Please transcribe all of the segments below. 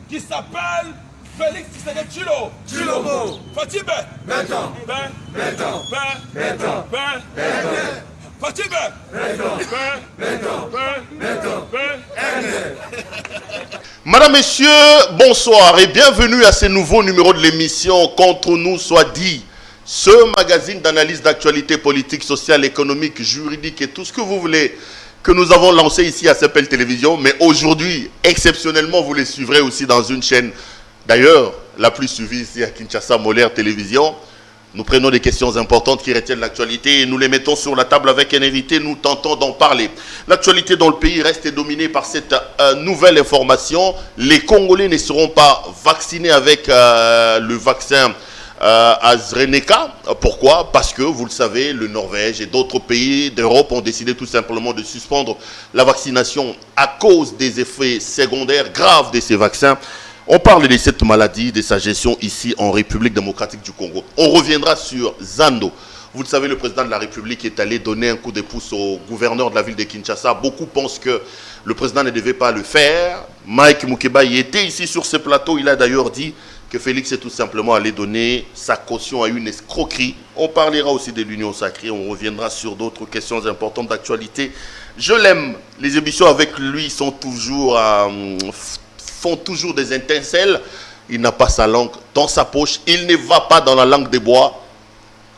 qui s'appelle Félix Tshisekedi Tshilombo. Tshilombo. Fatih Ben. Maintenant. Fatih Madame, Messieurs, bonsoir et bienvenue à ce nouveau numéro de l'émission Contre nous soit dit. Ce magazine d'analyse d'actualité politique, sociale, économique, juridique et tout ce que vous voulez que nous avons lancé ici à CPL Télévision. Mais aujourd'hui, exceptionnellement, vous les suivrez aussi dans une chaîne, d'ailleurs, la plus suivie ici à Kinshasa, Molaire Télévision. Nous prenons des questions importantes qui retiennent l'actualité et nous les mettons sur la table avec un invité. Nous tentons d'en parler. L'actualité dans le pays reste dominée par cette nouvelle information. Les Congolais ne seront pas vaccinés avec le vaccin AstraZeneca. Pourquoi? Parce que, vous le savez, le Norvège et d'autres pays d'Europe ont décidé tout simplement de suspendre la vaccination à cause des effets secondaires graves de ces vaccins. On parle de cette maladie, de sa gestion ici en République démocratique du Congo. On reviendra sur Zando. Vous le savez, le président de la République est allé donner un coup de pouce au gouverneur de la ville de Kinshasa. Beaucoup pensent que le président ne devait pas le faire. Mike Mukeba y était ici sur ce plateau. Il a d'ailleurs dit que Félix est tout simplement allé donner sa caution à une escroquerie. On parlera aussi de l'Union sacrée. On reviendra sur d'autres questions importantes d'actualité. Je l'aime. Les émissions avec lui sont toujours... font toujours des étincelles. Il n'a pas sa langue dans sa poche. Il ne va pas dans la langue des bois.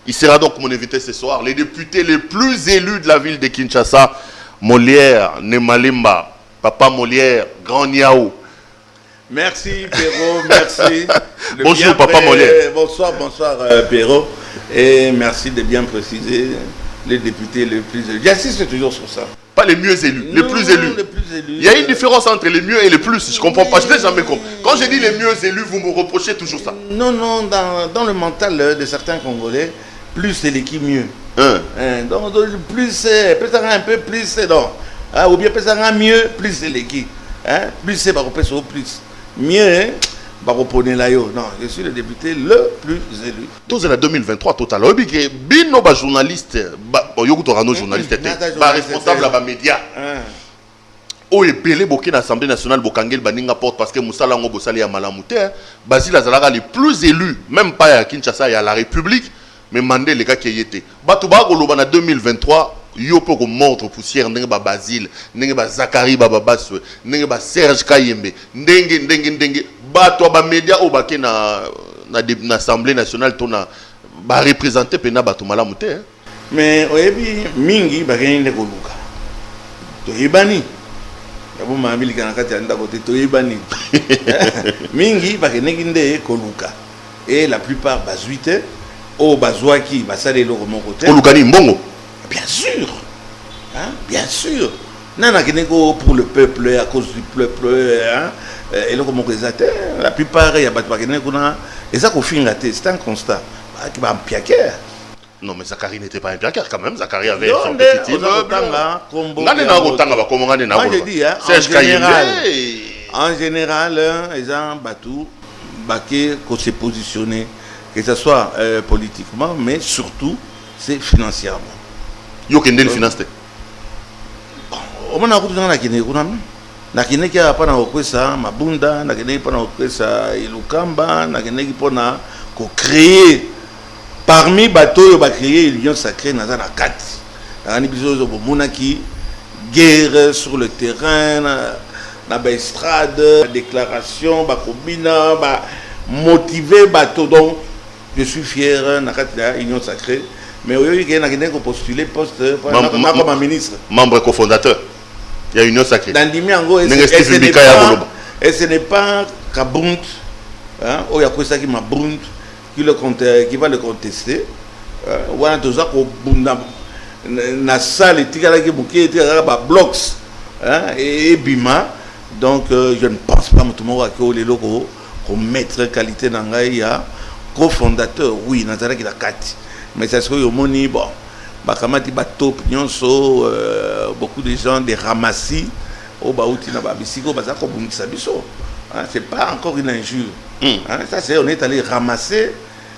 Il sera donc mon invité ce soir. Les députés les plus élus de la ville de Kinshasa, Molière, Nemalimba, Papa Molière, Grand Niaou. Merci Perrault, merci. Bonjour Papa Molière. Bonsoir Perrault. Et merci de bien préciser les députés les plus élus. J'insiste toujours sur ça. Pas les mieux élus, les plus élus. Il y a une différence entre les mieux et les plus. Je ne comprends pas, je n'ai jamais compris. Quand je dis les mieux élus, vous me reprochez toujours ça. Non, dans le mental de certains Congolais, plus c'est l'équipe mieux. Donc plus c'est, peut-être un peu plus c'est donc. Ou bien peut-être un mieux, plus c'est l'équipe. Plus c'est au plus. Mieux, non, je suis le député le plus élu. Tous en 2023 total. Bino ba journaliste, journaliste, responsable à média. O epelé boké na Assemblée nationale bokangel baninga porte parce que Moussala ngo bosali ya malamute. Basile Azalaga les plus élus, même pas à Kinshasa et à la République, mais mandé les gars qui y étaient. Batouba goloba na 2023. Yo poko montre poussière ndenge ba Basile, ndenge ba Zakari baba Baswe, ndenge ba Serge Kayembe, ndenge bato ba média o baké na Assemblée nationale tona ba représenter pena bato malamu te. Mais oyebi mingi ba kende koluka. To yebani. Yabo mamili kana kati anda kote to yebani. Mingi ba kende koluka. Et la plupart bazuite o bazwaki basale lo mon côté. Kolukani mbongo. Bien sûr, bien sûr. Nana Kenego pour le peuple, à cause du peuple, et là comme la plupart il y a pas de Kenego et ça qu'on finit c'est un constat. Qui va piaquer. Non mais Zakari n'était pas un piaquer quand même. Zakari avait son petit immeuble. En général, ils ont battu, baqué, qu'on s'est positionné, que ce soit politiquement, mais surtout c'est financièrement. Yo kende le finance. On a beaucoup de gens qui na kene ki apa na okwesa mabunda na kene pa na okwesa ilukamba na kene ki pona ko créer parmi bato yo ba créer l'union sacrée na za na kati na ni biso zo bomona ki guerre sur le terrain na ba estrade déclaration ba kobina ba motiver bato. Donc je suis fier na kati la union sacrée. Mais oui, il y a un postuler poste comme ministre. Membre cofondateur. Il y a une union sacrée. Et ce n'est pas Kabunt, ou il y a quoi qui m'a Bunt, qui va le contester. Ou il y a tout ça na salle qui blocs et bima. Donc je ne pense pas que les locaux mettre qualité dans la cofondateur. Oui, Nazara qui la kati. Mais c'est ce que au moni bon bakamati bato nyonso beaucoup de gens des ramassis au baouti na babisiko bazako bungisa biso. C'est pas encore une injure. Ça c'est on est allé ramasser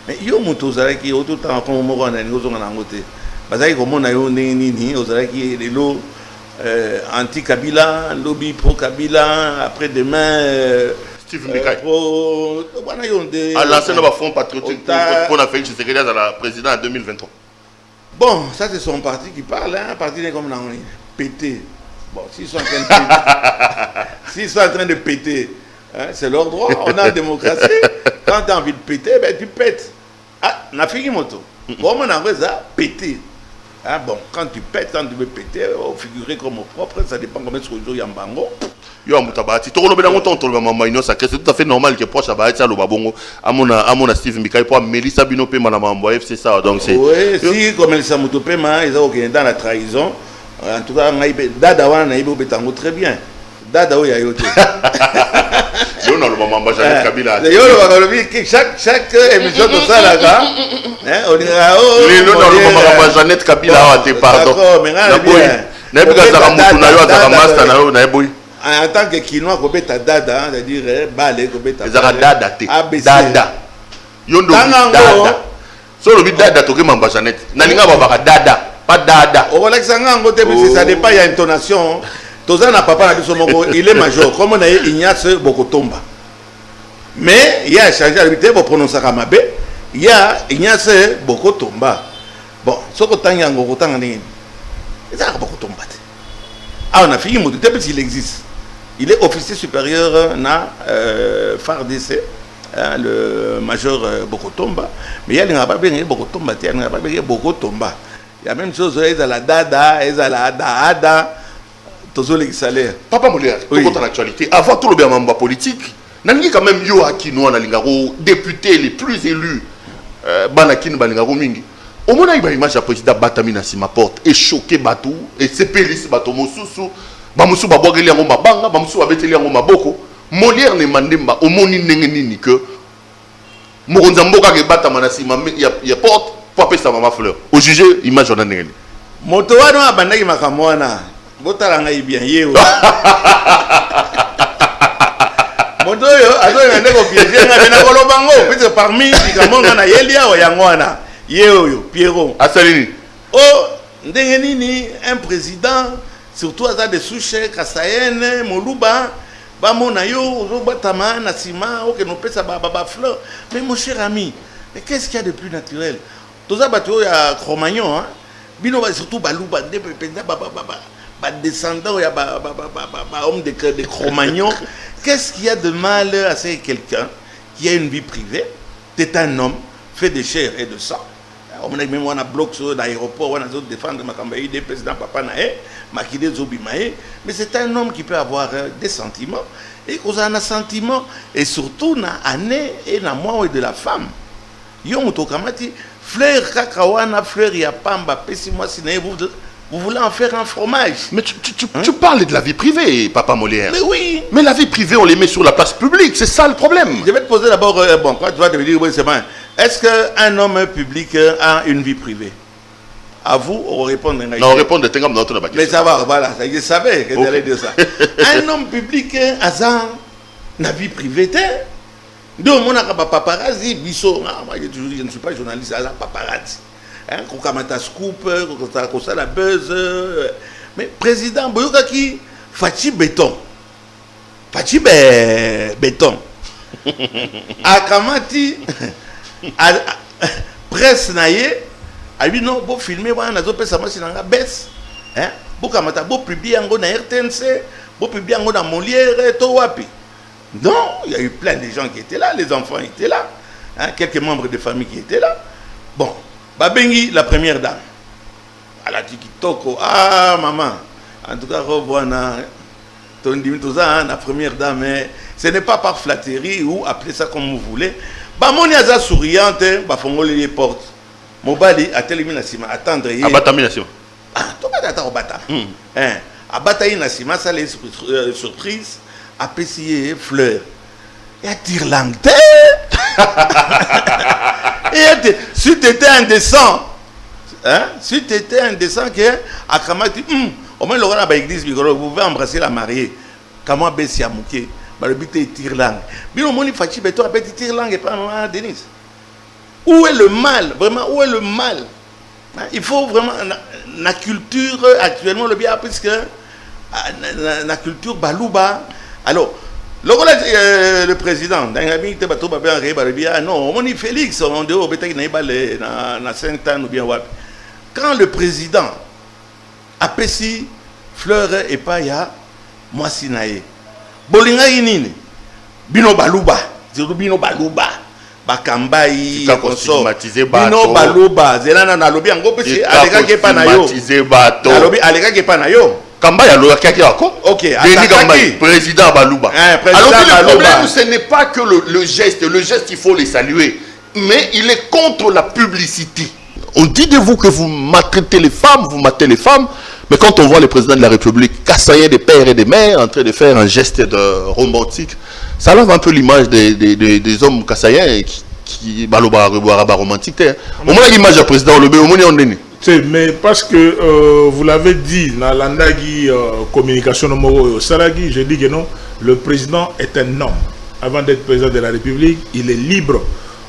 mais yo moto zalaki auto temps comme mo na ngozo na ngote. Bazaki comme na yo nini ozalaki lelo anti Kabila, lobby pro Kabila, après demain Steve Mbikai. À lancer le Front patriotique pour la Félix Tshisekedi à la présidente en 2023. Bon, ça c'est son parti qui parle, hein. Un parti comme là, on est pété. Bon, s'ils sont en train de péter, s'ils sont en train de péter, hein, c'est leur droit. On a la démocratie. Quand tu as envie de péter, ben tu pètes. Ah, on a fini moto. Bon, on a envie de péter. Ah, bon, quand tu pètes, quand tu veux péter, figurer comme au propre, ça dépend combien de jours il y a un bango. Yo amutabati to kolobela ngoto to ba mama ino sacré c'est tout à fait normal que proche abati alo babongo amona Steve Mbikai pour Melissa Bino pe na mambo FC ça donc c'est oui si comme Melissa Muto Pema ils ont dans la trahison en tout cas dada wana na ibo betango très bien dada o ya yote yo na lo mama Jeannette Kabila yo lo bakalobi chaque émission de ça là gars hein on dira oh le no lo mama Jeannette Kabila wa te pardon na boy na bika za mutu na yo za master na yo na boy en tant que Kinois, Kobeta Dada, c'est-à-dire Balé, Kobeta Dada. Dada. Yondo Dada. Solo bi Dada toke mamba Jeannette. Nalinga baba Dada, pas Dada. Au Alexandre Ngote, mais ça dépend, il y a intonation. Tozan na papa na biso moko, il est major. Comme on a Ignace Bokotomba. Mais il y a changé l'habitude pour prononcer Kamabe. Il y a Ignace Bokotomba. Bon, ce que tanga ngo tanga ni. Ça Bokotomba. Ah, on a fini mon parce qu'il existe. Il est officier supérieur na FARDC, hein, le major Bokotomba. Mais il y a pas bien Bokotomba, il y a pas bien Bokotomba. Il y a même chose, il y a la Dada, il y a la Dada, tous les salaires. Papa Molière, oui. Tout l'actualité, avant tout le bien membre politique, nangi quand même yo akino na lingaro député les plus élus banakin balingaro mingi. Au moment où il y a image du président Batamina si ma porte est choqué batou et c'est pélis batou mosusu bamusu babogeli yango mabanga bamusu babeteli yango maboko Molière ne mandemba au moni nini que mokonza mboka ke Batamana si ya porte pour appeler sa maman fleur au juge image on a nengeni moto wana abandaki makambo wana botala ngai bien yeo moto yo azo ndeko piéger na kolobango parce parmi likambo na yelia o yango wana Yo, Pierrot. Assalini. Oh, ndengenini, un président, surtout à des souches, Kassayen, Moluba, Bamona yo, Robatama, Nassima, ok, nous pèse à Baba Fleur. Mais mon cher ami, mais qu'est-ce qu'il y a de plus naturel? Tous les bateaux, il y a Cro-Magnon, hein. Bino, surtout Balouba, descendant, il y a homme de Cro-Magnon. Qu'est-ce qu'il y a de mal à ce quelqu'un qui a une vie privée? C'est un homme, fait de chair et de sang. On a même un bloc sur l'aéroport, on a défendre Makambaï, des présidents Papa Naé, Makide Zobimaé, mais c'est un homme qui peut avoir des sentiments, et qu'on a un sentiment, et surtout, na année et na moi de la femme. Yon Tokamati, fleur kakawana, fleur yapamba, pessimoi, vous voulez en faire un fromage. Mais tu parles de la vie privée, Papa Molière. Mais oui. Mais la vie privée, on les met sur la place publique, c'est ça le problème. Je vais te poser d'abord, bon, quand tu vas te dire, oui, c'est bon. Est-ce qu'un homme public a une vie privée? À vous, on répond. Non, on répond de Tengam dans notre question. Mais ça va, voilà, je savais que tu allais dire ça. Un homme public a une vie privée. Donc, on a un paparazzi, biso. Moi, je ne suis pas journaliste, à la paparazzi. Quand on a scoop, quand on a la buzz. Mais président, Boyokaki, Fachi Béton. Fachi Béton. Akamati. Presse naie a lui non beau filmer wana zo pesa machine nga baisse hein beau kamata beau publier ngo na RTNC beau publier ngo na Molière to wapi non il y a eu plein de gens qui étaient là les enfants étaient là hein quelques membres de famille qui étaient là bon babengi la première dame à la tikitoko ah maman en tout cas revoina ton dimi tout ça la première dame mais ce n'est pas par flatterie ou appelez ça comme vous voulez. Bamoni aza souriante, bafongoli les portes. Mobali a téléminé sima attendre hier. Abatami na sima. Ah, toi pas d'attendre bata. Hein, abatayi na sima ça les surprise, apprécier fleur. Et à tire langue. Et si tu étais indécent, hein, si tu étais indécent que Akamati au moins l'aura ba église vous pouvez embrasser la mariée. Comment baisser à mouké. Le but est tire langue. Mais au moins il faut que tu aies tire langue et pas maman Denise. Où est le mal? Vraiment, où est le mal? Il faut vraiment la culture actuellement le bien puisque la culture balouba. Alors Le président, non, on est Félix, on est na Saint-Anne ou bien Wap. Quand le président a pesi fleur et paya, moi sinae. Bolinga inini, bino baluba, bino baluba, bakambai, bino baluba, zelana na lobi ango pesi alega kepa na yo. Alobi alega kepa na yo. Kamba ya loya kaki ako. Ok, président Balouba. Alors le problème, ce n'est pas que le geste, il faut le saluer, mais il est contre la publicité. On dit de vous que vous maltraitez les femmes, vous matez les femmes, mais quand on voit le président de la République, Kassaïen des pères et des mères, en train de faire un geste romantique, ça lave un peu l'image des hommes Kassaïens qui Balouba romantique. Au moins l'image du président, au moins on est. Mais parce que vous l'avez dit dans l'andagi communication au Saragi, je dis que non, le président est un homme. Avant d'être président de la République, il est libre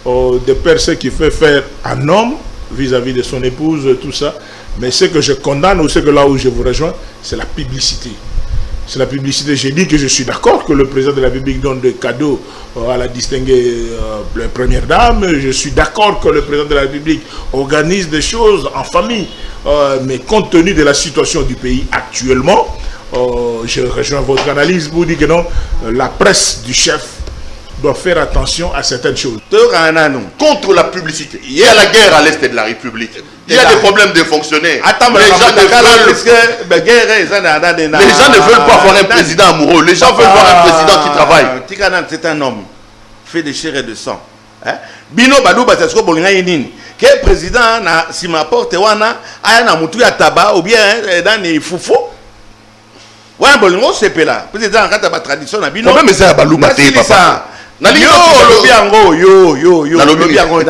de faire ce qu'il fait faire un homme vis-à-vis de son épouse, tout ça. Mais ce que je condamne, ou ce que là où je vous rejoins, c'est la publicité. C'est la publicité. J'ai dit que je suis d'accord que le président de la République donne des cadeaux à la distinguée première dame. Je suis d'accord que le président de la République organise des choses en famille. Mais compte tenu de la situation du pays actuellement, je rejoins votre analyse. Vous dites que non, la presse du chef doit faire attention à certaines choses. Contre la publicité. Il y a la guerre à l'est de la République. Il y a des problèmes de fonctionnaires. Les gens ne veulent pas voir un président amoureux. Les gens veulent voir un président qui travaille. C'est un homme fait de chair et de sang. Bino Balouba, c'est ce que Bolinga Yinine. Quel président na si ma porte wana aya na mutu ya taba ou bien dans les foufou. Ouais, Bolingo c'est là. Président quand ta tradition na bino. Même ça Balouba té papa. La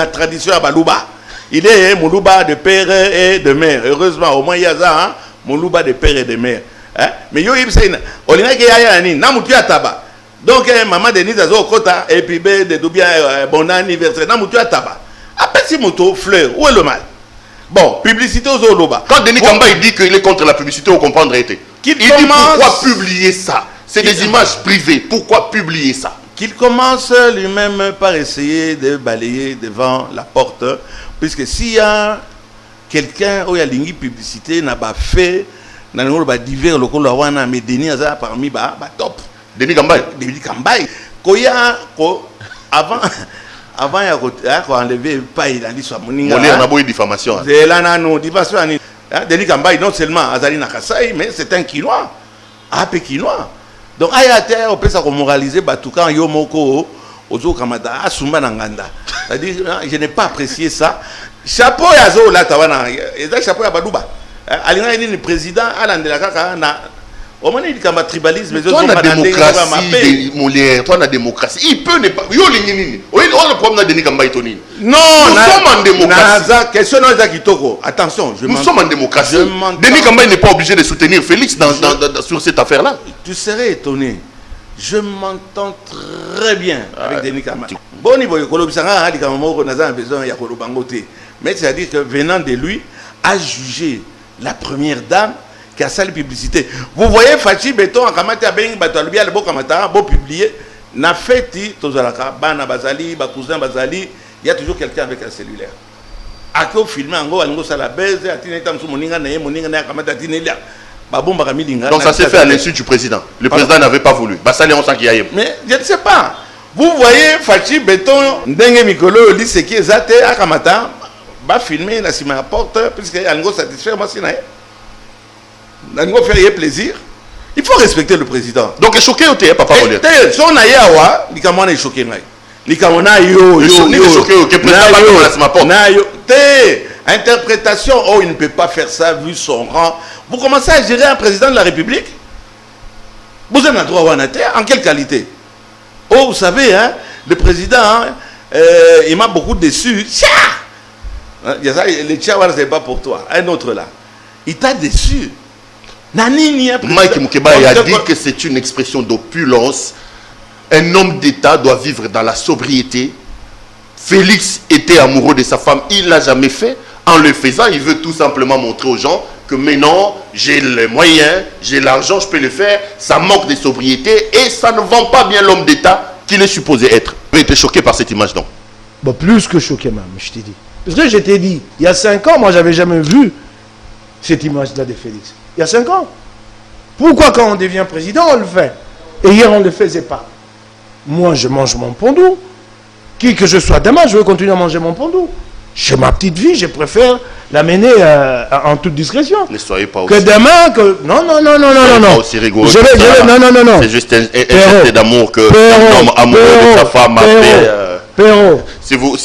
tradition à Balouba. Il est Moulouba de père et de mère. Heureusement, au moins il y a ça, hein? Moulouba de père et de mère. Mais yo, il y a un taba. Donc, maman Denise a kota et puis de bien bon anniversaire. Namoutu à tabac. Après, si moto, fleur, où est le mal? Bon, publicité aux Oloba. Quand Denis Kamba il dit qu'il est contre la publicité, on comprendrait été. Il dit pourquoi publier ça? C'est des images privées. Pourquoi publier ça? Qu'il commence lui-même par essayer de balayer devant la porte, puisque s'il y a quelqu'un où il y a une publicité, n'a pas fait, n'a pas divers locaux, mais Denis a parmi top. Denis Kambaï. Denis Kambaï. Avant il y a enlevé pas il a dit soit moninga. On a beau diffamation. C'est là non diffamation. Denis Kambaï non seulement Azali Nakasai, mais c'est un Quinois, un peu Quinois. Donc, on peut se moraliser, quand Yomoko, Ozo Kamada, Asumba Nanganda. C'est-à-dire, je n'ai pas apprécié ça. Chapeau Yazo, là, Tawana, chapeau Yabadouba. Alina est le président, Alan de la Kaka, au moment où il y a un tribalisme, toi, la démocratie, Molière, toi, la démocratie. Il peut ne pas. Yo, le problème de Denis Kamba Tonine. Non, nous sommes en démocratie. Question Kitoko. Attention, nous sommes en démocratie. Denis Kamba n'est pas obligé de soutenir Félix sur cette affaire-là. Tu serais étonné. Je m'entends très bien avec Denis Kamba. Bon niveau, mais c'est-à-dire que venant de lui, a jugé la première dame qui a sa publicité. Vous voyez Fachi Beton a kamata bengi batalubia le bokamata bon publié na feti tozalaka bana bazali ba cousin bazali il y a toujours quelqu'un avec un cellulaire. Ako filmer ngo alingo sala beze atina tamsu moninga na kamata tinelia ba bomba kamilinga. Donc ça s'est fait à l'insu du président. Le président n'avait pas voulu. Basali on sent qu'il y a. Mais je ne sais pas. Vous voyez Fachi Beton ndenge mikolo li ce qui ezate akamata ba filmer na sima porte puisque alingo satisfaire moi sinae. Nous faire plaisir. Il faut respecter le président. Donc, choqué ou t'es papa Olivier? Son ayawa, l'ikaman est choqué. L'ikaman yo interprétation, oh, il ne peut pas faire ça vu son rang. Vous commencez à gérer un président de la République? Vous avez un droit à terre. En quelle qualité? Oh, vous savez, hein, le président, hein, il m'a beaucoup déçu. Le tchawar, c'est pas pour toi. Un autre là. Il t'a déçu. Mike Moukeba a dit que c'est une expression d'opulence. Un homme d'État doit vivre dans la sobriété. Félix était amoureux de sa femme. Il ne l'a jamais fait. En le faisant, il veut tout simplement montrer aux gens que maintenant, j'ai les moyens, j'ai l'argent, je peux le faire, ça manque de sobriété et ça ne vend pas bien l'homme d'État qu'il est supposé être. Vous avez été choqué par cette image, non? Bon, plus que choqué même, je t'ai dit. Parce que je t'ai dit, il y a 5 ans, moi, j'avais jamais vu cette image-là de Félix. Il y a 5 ans. Pourquoi quand on devient président, on le fait? Et hier, on ne le faisait pas. Moi, je mange mon pondou. Qui que je sois demain, je veux continuer à manger mon pondou. Chez ma petite vie, je préfère la mener en toute discrétion. Ne soyez pas que aussi... demain, que... Non. Pas aussi rigoureux que ça. Non. C'est juste un geste d'amour que un homme amoureux de sa femme a fait. Si pour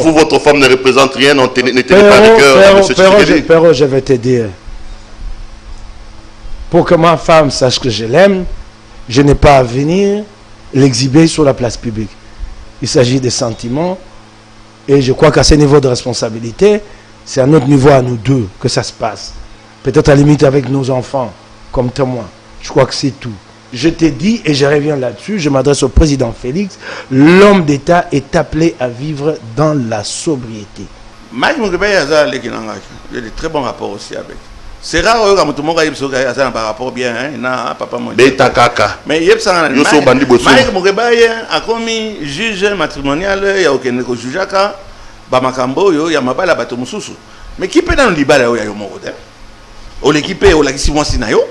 vous, votre femme ne représente rien, ne tenez pas de cœur à M. Tshisekedi. Péro, je vais te dire. Pour que ma femme sache que je l'aime, je n'ai pas à venir l'exhiber sur la place publique. Il s'agit des sentiments. Et je crois qu'à ce niveau de responsabilité, c'est à notre niveau, à nous deux, que ça se passe. Peut-être à la limite avec nos enfants, comme témoins. Je crois que c'est tout. Je t'ai dit, et je reviens là-dessus, je m'adresse au président Félix, l'homme d'État est appelé à vivre dans la sobriété. Mike Mugebe a des très bons rapports aussi avec. C'est rare que tout le monde ait un rapport bien, hein, papa mon. Beta kaka. Mais il y a Mike Mugebe a commis juge matrimonial, il y a aucun juge ka Bamakambo, il y a mabala bato mususu. Mais qui peut dans le libala yo yo moko te? O l'équipe o la kisi mwasi na yo,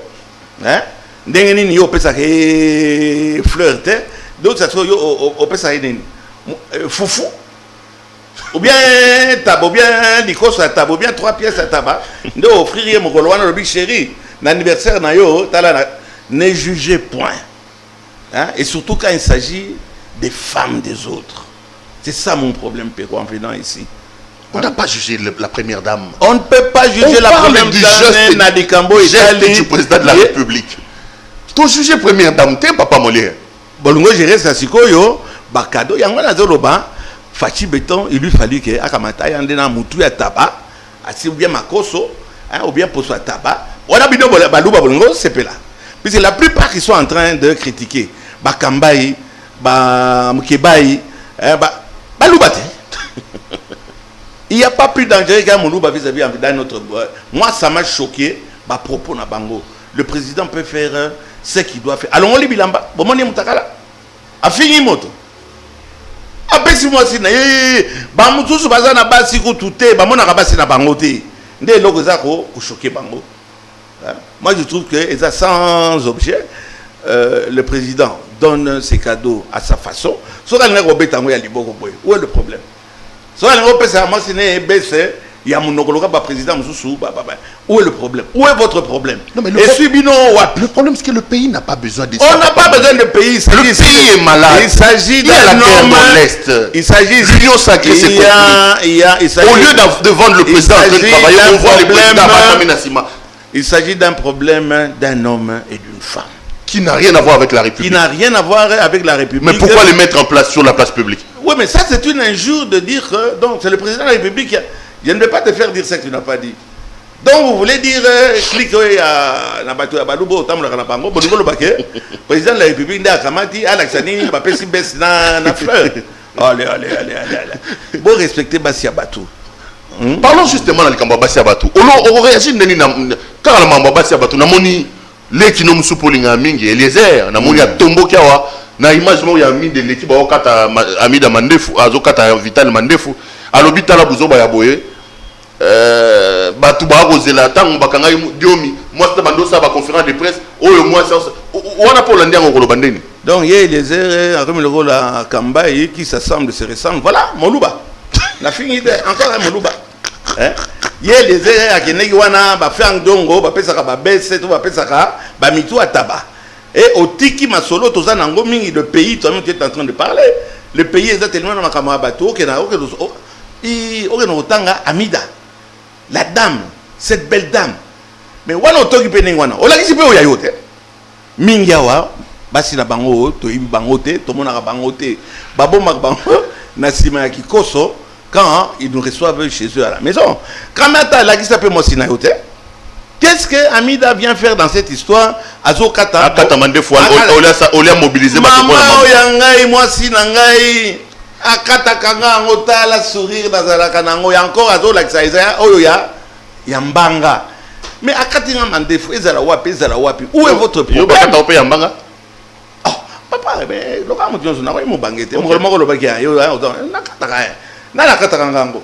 hein? Ndenge nini yo pesa ke fleur te, d'autres ça yo o pesa nini? Foufou. Ou bien tabo bien likoso tabo bien 3 pièces à tabac de offrir mon colon le big chéri l'anniversaire na yo tala ne jugez point, hein? Et surtout quand il s'agit des femmes des autres. C'est ça mon problème Péro en venant ici. On n'a pas jugé la première dame. On ne peut pas juger la première dame du président de la République. Tu juges la première dame, t'es papa Molière. Bolongo géré ça sikoyo bakado yango na zoloba. Fachi Béton, il lui fallut que Akamata yandena mutu ya tabac, asi ou bien makoso, hein, ou bien poso à tabac. On a bien balouba bolongo, c'est là. Puisque la plupart qui sont en train de critiquer, Bakambaï, Mkebaï, baloubate. Il n'y a pas plus dangereux qu'un Moulouba vis-à-vis dans notre... Moi, ça m'a choqué, ma propos na bango. Le président peut faire ce qu'il doit faire. Alors on lui bilamba, bon mon mutakala, a fini moto. Apesi moi si na ba mutusu bazana basi ko touté ba mona kabasi na bangote ndé loko za ko choquer bango. Moi je trouve que ça sans objet le président donne ses cadeaux à sa façon. So ka ngako betango ya liboko boy. Où est le problème? So ka ngako pesa moi si né baisse ya monokoloka ba président mususu ba. Où est le problème? Où est votre problème? Non, mais le problème c'est que le pays n'a pas besoin de ça. On n'a pas besoin de pays. Le pays est malade. Il s'agit d'un homme. Il s'agit l'union sacrée. Au lieu de vendre le président en train de travailler, on voit les présidents. Il s'agit d'un problème d'un homme et d'une femme. Qui n'a rien à voir avec la République. Qui n'a rien à voir avec la République. Mais pourquoi les mettre en place sur la place publique? Oui, mais ça c'est une injure de dire que donc c'est le président de la République qui a... Je ne vais pas te faire dire ça que tu n'as pas dit. Donc vous voulez dire cliquez à Nabatou Abaloubo, Tamla Kanabango, Bongo Baké, président de la République d'Akamati, Alaksani, Bapesi Bess na fleur. Allez. Bon respecter Bassi Abatou. Parlons justement dans le Kamba Bassi Abatou. On réagit car la Mamba Bassi Abatou, Namoni, les qui n'ont soupolinga mingi, Eliezer, Namoni a Tombo Kawa, na image mo ya mi de l'équipe Okata Amida Mandefu, Azokata Vital Mandefu, à l'hôpital Abouzoba Yaboye. Batu Barozela, Tang Bakanga Diomi, moi c'est Bando ça va conférence de presse, moi on a pour l'Indien au Bandeni. Donc il y a les erreurs, comme le rôle à Kambaï qui s'assemble, se ressemble. Voilà, Moluba. La fini encore un Moluba. Il y a les erreurs à Kenegiwana, Bafang Dongo, Bapesaka, Babesse, Bapesaka, Bamitou à Tabac. Et au Tiki Masolo, tout ça, Nangomi, le pays, toi-même tu es en train de parler. Le pays est tellement dans ma camarade bateau, qu'il y a aucun Amida. La dame, cette belle dame. Mais wana otoki pe ningwana. Ola kisi pe oyayote. Mingiawa, basi na bango, to ibi bangote, to mona bangote. Babo mak bango, na sima ya kikoso, quand ils nous reçoivent chez eux à la maison. Quand mata la kisi pe mosina yote. Qu'est-ce que Amida vient faire dans cette histoire? Azokata. Akata mande fois, olia mobiliser ma maman oyangai, moi sinangai. Akata kanga ngota la sourire dans la kanango. Et encore azo la kisa oyo ya mbanga. Mais à Katinga Mandefou, ezala wapi. Où est votre problème? Oh, papa, mais le gars m'a dit na mo bangete. Mo le bakia yo na kataka. Na la kataka ngango.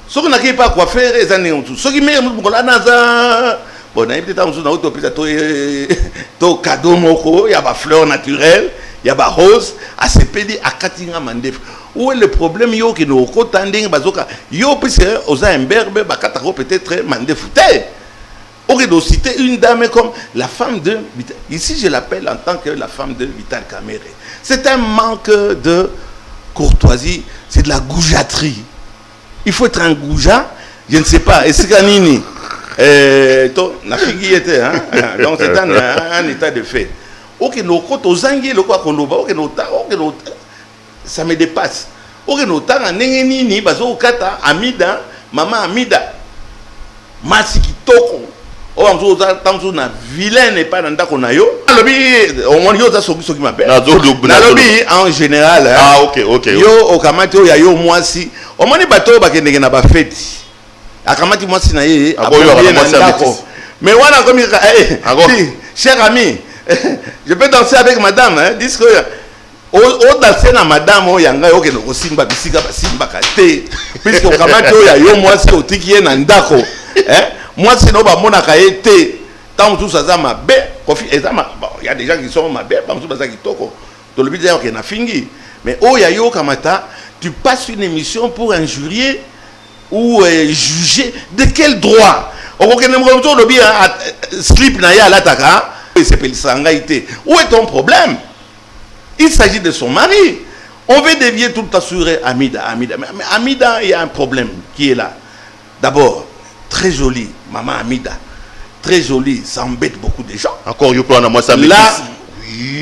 Soki na ki pas quoi faire ezane on tout. Soki me mo kola naza. Bon, na peut-être on na autopista to cadeau moko, il y a ba fleurs naturelles, il y a ba rose, à se pédi à Katinga Mandefou. Où est le problème yo qui no ko tanding bazoka. Yo puisque aux imberbe ba katako peut-être Mandefou. On aurait cité une dame comme la femme de Vital. Ici, je l'appelle en tant que la femme de Vital Kamerhe. C'est un manque de courtoisie, c'est de la goujaterie. Il faut être un goujat, je ne sais pas. Et c'est Ganini. La fille était, hein? Donc c'est un état de fait. Ok, nos côtes aux anguilles, le quoi qu'on nous va, ça me dépasse. Ok, nos temps, Nengenini, Bazo Kata, Amida, Maman Amida, Masiki Toko. Oh, on a na vilain n'est pas dans ta konayo. Au moins yo ça soki m'appelle. En général. Ah ok. Yo au kamati yo ya yo moi si. Au moins bato ba kende na ba fête. Akamati moi si na ye. Mais voilà comme cher ami, je peux danser avec madame hein, dis que au danser na madame o yanga yo ke no simba bisika ba simba ka te. Puisque au kamati yo ya yo moi si otiki na ndako. Hein? Moi, sinon, tant tout ça, il y a des gens qui sont ma bête, mais oh, yayo kamata, tu passes une émission pour injurier ou juger. De quel droit? Où est ton problème? Il s'agit de son mari. On veut dévier tout le temps sur Amida. Mais Amida, il y a un problème qui est là. D'abord, très jolie, maman Amida. Très jolie, ça embête beaucoup de gens. Encore, you prends à moi ça métis. Là,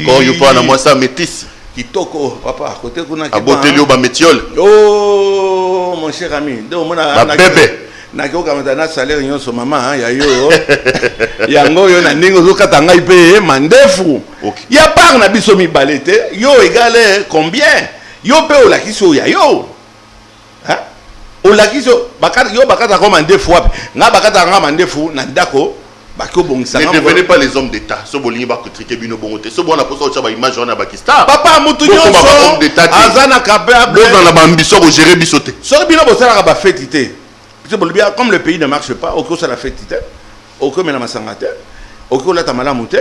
encore, you prends à moi ça métis. Kitoko, papa, à côté qu'on a. À Botelio, ba métiol. Oh, mon cher ami. Donc, ma bébé. Nako kamata salaire nyo so mama ya yo. Yango yo na ningo zo katanga ipe mandefu. Ya par na biso mi balete, yo égale combien? Yo pe o la kiso ya yo. Hein? O la kiso bakata yo bakata ko mandefu wapi? Nga bakata nga mandefu na ndako. Ne devenez pas les hommes d'État. Ce bolingi ba kotrike bino bongote. Ce bon na posa ocha ba image wana ba kista. Papa mutu nyonso azana capable. Dans la ambition de gérer bisoté. So bino bosala ba fêtité. Comme le pays ne marche pas, au cause de la fête, au cause de la massangate, au cause de la tamalamoute,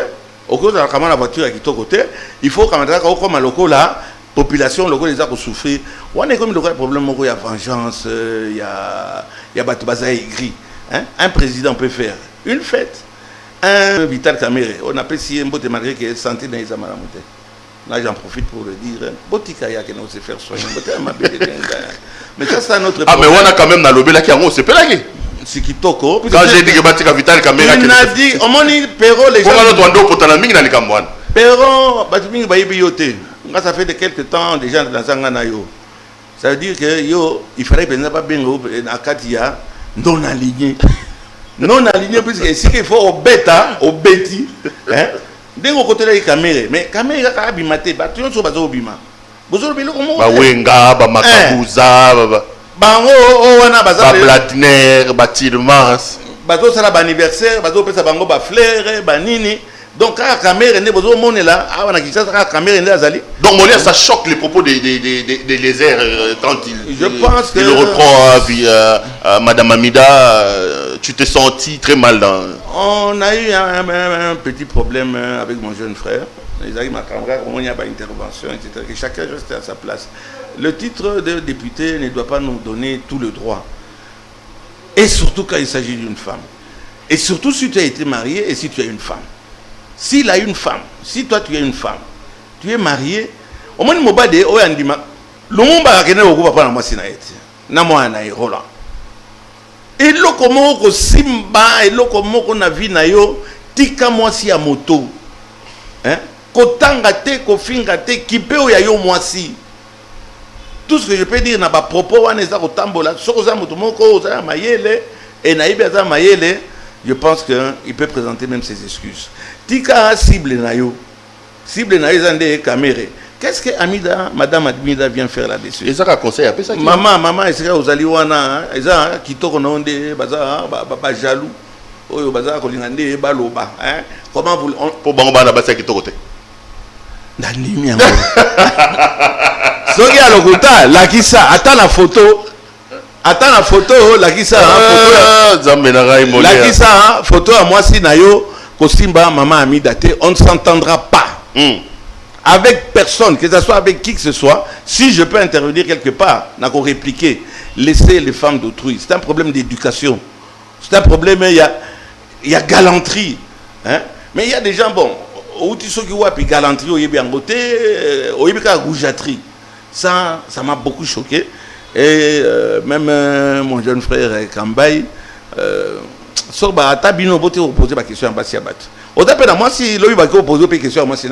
au cause de la voiture qui est au côté, il faut comme la population locale les a souffrir. On est comme le problème, il y a vengeance, il y a Batubaza gris. Un président peut faire une fête, un Vital Kamerhe, on appelle si un beau malgré qui est santé dans les amalamoute. Là, j'en profite pour le dire. Botikaya qui nous sait faire soigner. Mais ça, c'est un autre problème. Ah, mais on a quand même dans l'obé là qui a on s'est pelagé. C'est qui toko. Quand j'ai dit que Batika Vital Kamerhe. Il a dit, on m'a dit, Perron, les gens. Comment l'autre doit pour t'en amener dans les Cameroun? Perron, Batiming Bayibiyote. Ça fait de quelques temps déjà dans Zanganayo. Ça veut dire que il fallait pas bien à Katia non aligné. Non aligné, puisque si il faut au bêta, au bêti. Dès qu'on côté là, Kamerhe, mais Kamerhe a abimate, tu n'as pas obima. Vous avez vu comment? Ba Wenga, ba Makabuza, Bango, wana ba Bladner, ba Tilmans. Bazo sala ba anniversaire, bazo pesa bango ba fleur, ba nini. Donc quand Kamerhe ne bozo mone là, ah wana kisa Kamerhe ne azali. Donc Molière ça choque les propos des lézards quand il. Je pense que il reprend à Madame Amida. Tu t'es senti très mal dans. On a eu un petit problème avec mon jeune frère. Les amis, ma camarade, il n'y a pas d'intervention, etc. Que chacun reste à sa place. Le titre de député ne doit pas nous donner tout le droit. Et surtout quand il s'agit d'une femme. Et surtout si tu as été marié et si tu es une femme. S'il a une femme, si toi tu es une femme, tu es marié, au moins, il m'a dit, oh, il m'a dit, le monde va gagner au groupe à moi, c'est Roland. Et là, comment on simba, et là, comment on a vu, tika moi si à moto. Hein? Kotangate, kofingate, kipe ou yayo moi si. Tout ce que je peux dire, n'a pas propos, on est à Otambola, Sokoza Motomoko, Oza Mayele, et Naïbeza Mayele, je pense qu'il peut présenter même ses excuses. Tika cible Nayo, cible Nayo Zande Kamerhe. Qu'est-ce que Amida, Madame Amida vient faire là-dessus? Et ça a conseillé après ça. Maman, est-ce que vous allez voir, qui tourne baza, jaloux. oyo bazaka kolingande baloba hein comment vous pour bango bana basa kitoko te ndandimi yango soki alokota lakisa ata na photo lakisa zambe na rai molé lakisa photo ya mwasi na yo kosimba maman Amida te on ne s'entendra pas avec personne, que ce soit avec qui que ce soit. Si je peux intervenir quelque part, n'a qu'à répliquer, laisser les femmes d'autrui. C'est un problème d'éducation. C'est un problème, il y a galanterie. Hein? Mais il y a des gens, bon, où tu sais qu'il y a galanterie, il y a rougeâtrie. Ça m'a beaucoup choqué. Et même mon jeune frère Kambaï, sur Tabino, vous posez ma question à Bassiabat. Au départ, moi, si l'on va poser une question à moi, c'est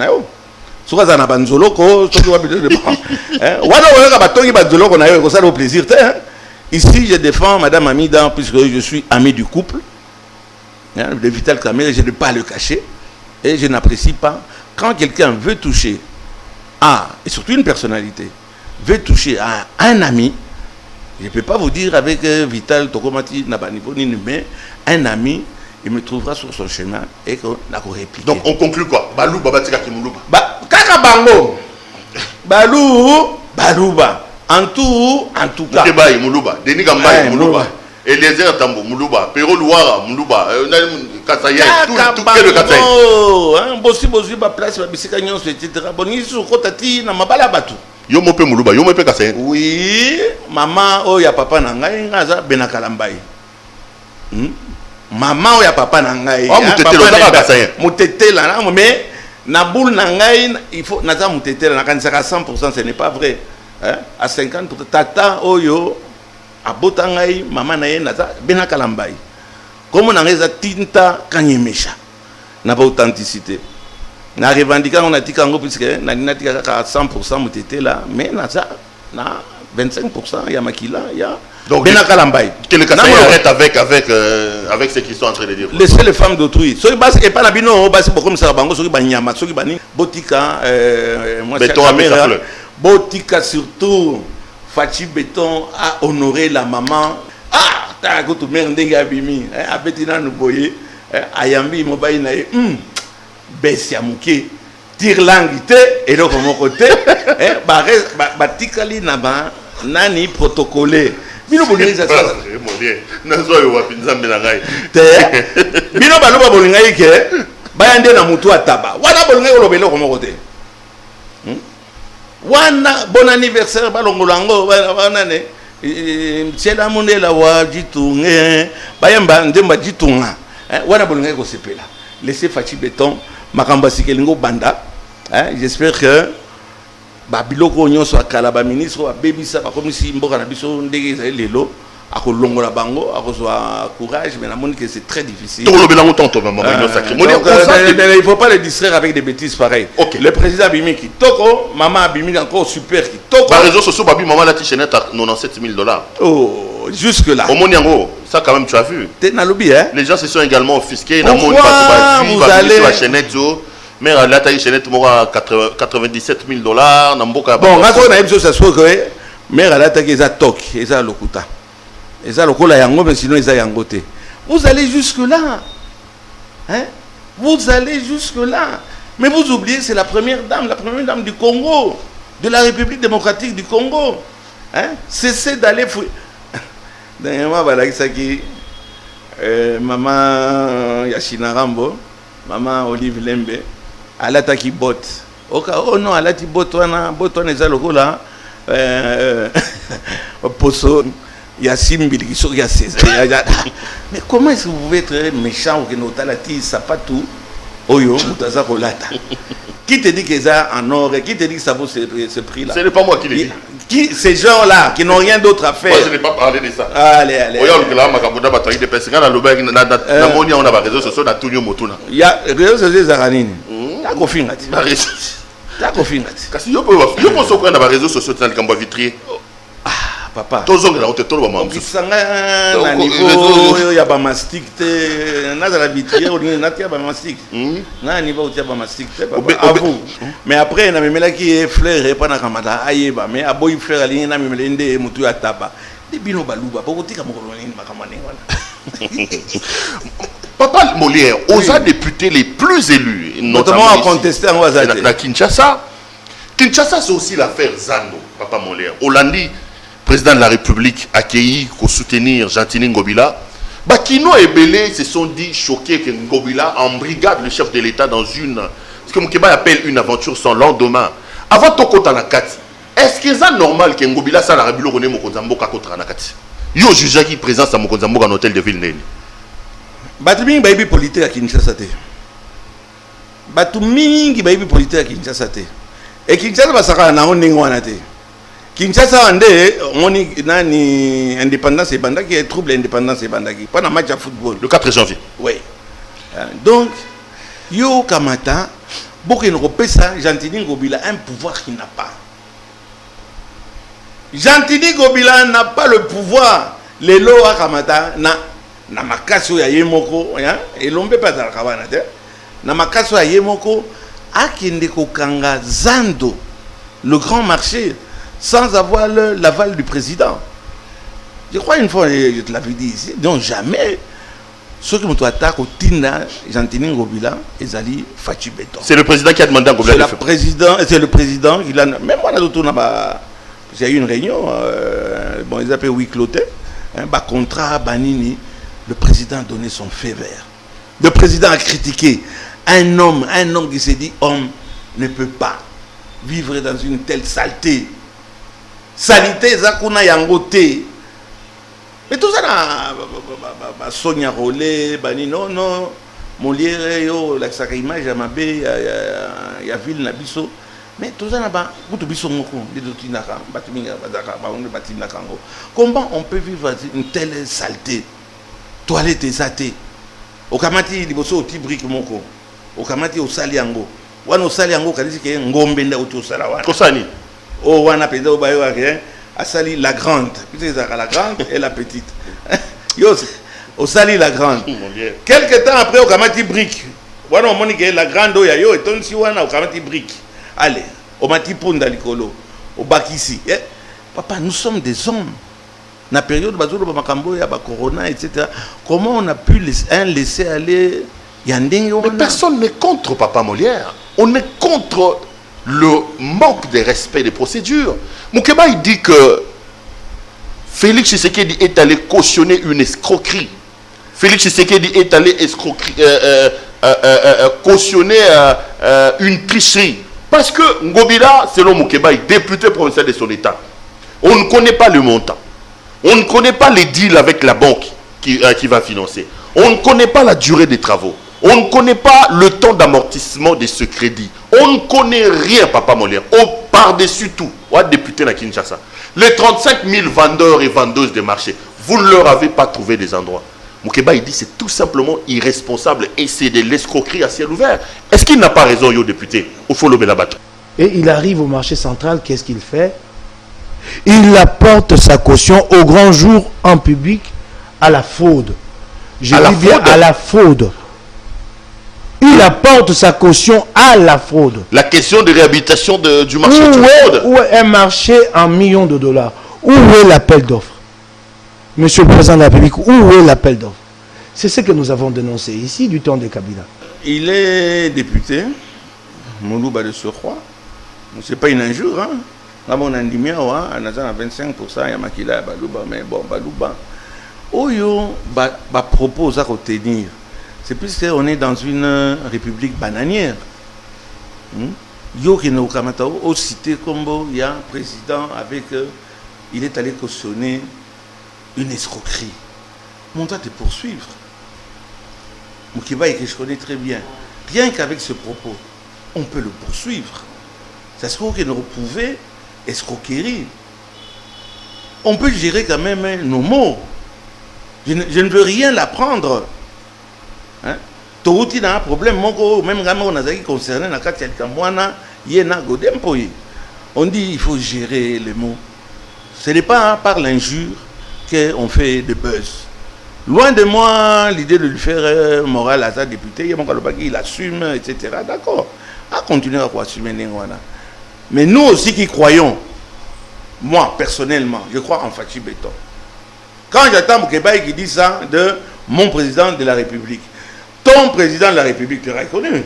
soki aza na banzoloko soki wa biloko de wana oyaka batongi banzoloko na yo ekosala au plaisir te. Ici je défends Madame Amida puisque je suis ami du couple de Vital Kamerhe, je ne vais pas le cacher et je n'apprécie pas quand quelqu'un veut toucher à, et surtout une personnalité veut toucher à un ami. Je ne peux pas vous dire avec Vital Tokomati Nabanipo mais un ami il me trouvera sur son chemin et qu'on a répliqué. Donc on conclut quoi? Balou Babatika Kimoulouba. Kaka Bango. Balouba. En tout cas. Kebaï Moulouba. Denis Gambaï Moulouba. Eliezer Tambo Moulouba. Pero Louara Moulouba. Kasaye. Tout le Kasaye. Bossi ba place ba bisika nyonso etc. Boni su kotati na mabala batu. Yo mope Moulouba. Yo mope Kasaye. Oui. Maman oh ya papa na ngai ngaza Benakalambai. Maman ya papa na ngai mutetela mais na boule na ngai il faut naza mutetela na kanisaka 100% ce n'est pas vrai hein? À 50% tata oyo abota ngai maman na ye naza Benakalambai comme na ngeza tinta kanyemesha na ba authenticité na revendiquer on a dit kango puisque na dinatika 100% mutetela mais naza na 25% ya makila ya donc Benakalambai. Que le Kasaï arrête avec ce qu'ils sont en train de dire. Laissez les femmes d'autrui. Soki basi et pas na bino basi bokom sa bango soki banyama soki bani botika moi c'est botika surtout Fachi Béton a honoré la maman. Ah ta ko to mère ndenge abimi abetina no boye ayambi mobile na besi amuke tire langue te et donc mon côté batikali na ba nani protocolé. Bino bolinga ça nazo wa pinzambe na ngai te bino baloba bolinga yike bayande na mutu ataba wana bolinga olobelo ko moko te wana bon anniversaire balongolango wana ne mtiela mondela wa jitunge bayamba ndemba jitunga wana bolinga ko sepela laissez Fachi Béton makamba sikelingo banda j'espère que babiloko nyonso akala ba ministre wa bebisa ba komisi mboka na biso ndenge ezali lelo akolongola bango akozwa courage mais na moni que c'est très difficile. Il faut pas les distraire avec des bêtises pareilles. Okay. Le président Bimi Kitoko, maman Bimi encore super Kitoko. Par réseaux sociaux babi maman la tichenette à $97 000. Oh, jusque là. Au Moniango, ça quand même tu as vu. T'es na lobby hein. Les gens se sont également offusqués na moni vous allez la chaînette mais la taille chaînette mora $97 000 na mboka. Bon, ngazo na ebiso ça se que mais la taille eza tok, eza lokuta. Eza lokola yango mais sinon eza yango te. Vous allez jusque là. Hein? Vous allez jusque là. Mais vous oubliez c'est la première dame du Congo, de la République démocratique du Congo. Hein? Cessez d'aller dernièrement voilà ça qui maman Yashina Rambo, maman Olive Lembe alata ki bot. Oh non, alati bot wana eza lokola poso Yassim Bilikiso ya César. Mais comment est-ce que vous pouvez être méchant ou que nos talati sapatou oyo mutaza kolata? Qui te dit que ça en or? Qui te dit que ça vaut ce prix là? Ce n'est pas moi qui le dis. Qui ces gens là qui n'ont rien d'autre à faire? Moi je n'ai pas parlé de ça. Allez. Regarde que là makabuda bataille de personnes na loba na moni on a ba réseaux sociaux na tunyo motuna. Il y a réseaux sociaux zaranini. Ta kofinga ti. Ta kofinga ti. Kasi yo po so ko na ba réseaux sociaux dans le cambo vitrier. Papa. Tozonga na hotel ba mamsu. Kisanga na niveau ya ba mastic te na za la vitrier on na tia ba mastic. Na niveau tia ba mastic te papa. Avoue. Mais après na memela ki fleur et pas na kamata ayeba mais aboyi fleur ali na memela inde mutu ya taba. Debino baluba poko tika mokolo ni makamane wana. Papa Molière, aux députés les plus élus, notamment à contester en Ouazate. À Kinshasa. Kinshasa, c'est aussi l'affaire Zando, Papa Molière. Hollandi, président de la République, accueilli pour soutenir Gentini Ngobila. Bakino et Belé se sont dit choqués que Ngobila embrigade le chef de l'État dans ce que Moukeba appelle une aventure sans lendemain. Avant Toko Tanakati, est-ce que c'est normal que Ngobila sa la République rené Mokonzambo Kako Tanakati? Yo juge qui présence à Mokonzambo en hôtel de ville Neni. Batumingi baibi politique à Kinshasa te. Batumingi baibi politique à Kinshasa te. Et Kinshasa basaka na on ngwana te. Kinshasa ande moni nani indépendance et banda qui est trouble indépendance et banda qui pendant match de football le 4 janvier. Oui. Donc yo kamata beaucoup ne repesa Gentini Ngobila un pouvoir qu'il n'a pas. Gentini Ngobila n'a pas le pouvoir. Les lois kamata na makaso ya yemoko ya elombe pa za kabana te na makaso ya yemoko akende kokanga Zando le grand marché sans avoir l'aval du président. Je crois une fois je te l'avais dit ici, donc jamais ceux qui m'ont attaqué au Tinda Gentini Ngobila ezali Fachi Beton. C'est le président qui a demandé à Ngobila de faire. C'est le président qui l'a même moi j'ai eu une réunion bon ils appellent huis clos ba contrat banini. Le président a donné son feu vert. Le président a critiqué un homme qui s'est dit homme ne peut pas vivre dans une telle saleté. Salité, zakuna yangote. Mais tout ça, Sonia Rolé, bani non, Molière, yo, la saka image à Mabé, il y a ville Nabiso. Mais tout ça, comment on peut vivre dans une telle saleté? Toilette ezate okamati liboso oti brique moko okamati osali yango wana osali yango kalisi ke ngombe nda oti osala wana kosani o wana peda obayo rien asali la grande puisque la grande et la petite yo osali la grande quelque temps après okamati brique wana omoni ke la grande oya yo etonsi wana okamati brique allez omati punda likolo obakisi papa nous sommes des hommes. La période bazolo makambo ya ba corona etc. Comment on a pu laisser aller yandenge? Mais personne n'est contre Papa Molière. On est contre le manque de respect des procédures. Moukeba il dit que Félix Tshisekedi est allé cautionner une escroquerie. Félix Tshisekedi est allé cautionner une tricherie. Parce que Ngobila, selon Moukeba, est député provincial de son État. On ne connaît pas le montant. On ne connaît pas les deals avec la banque qui va financer. On ne connaît pas la durée des travaux. On ne connaît pas le temps d'amortissement de ce crédit. On ne connaît rien, Papa Molière. Par-dessus tout, député à Kinshasa. Les 35 000 vendeurs et vendeuses de marché, vous ne leur avez pas trouvé des endroits. Moukeba, il dit c'est tout simplement irresponsable et c'est de l'escroquerie à ciel ouvert. Est-ce qu'il n'a pas raison, yo député? Au Folo Belabato. Et il arrive au marché central, qu'est-ce qu'il fait? Il apporte sa caution au grand jour en public à la fraude. Je dis bien à la fraude. Il apporte sa caution à la fraude. La question de réhabilitation du marché de fraude. Où est un marché en millions de dollars? Où est l'appel d'offres? Monsieur le Président de la République, où est l'appel d'offres? C'est ce que nous avons dénoncé ici du temps de Kabila. Il est député, Moulouba de surcroît. Ce n'est pas une injure, hein? Là, on a dit, on a 25%, il y a Makila, Balouba, mais bon, Balouba. Oyo, propose à retenir. C'est plus qu'on est dans une république bananière. Yo qui nous kamatao, au cité Combo, il y a un président avec. Il est allé cautionner une escroquerie. On doit te poursuivre. Moukiba, que je connais très bien. Rien qu'avec ce propos, on peut le poursuivre. Ça se trouve qu'il nous pouvait escroquerie. On peut gérer quand même nos mots. Je ne veux rien l'apprendre. Hein? Touti n'a un problème, même quand on a concerné la carte on dit il faut gérer les mots. Ce n'est pas par l'injure qu'on fait des buzz. Loin de moi l'idée de lui faire morale à sa député, il assume, etc. D'accord. À continuer à assumer. Mais nous aussi qui croyons, moi personnellement, je crois en Fachi Beton. Quand j'attends Moukeba qui dit ça de mon président de la République, ton président de la République, tu l'as reconnu.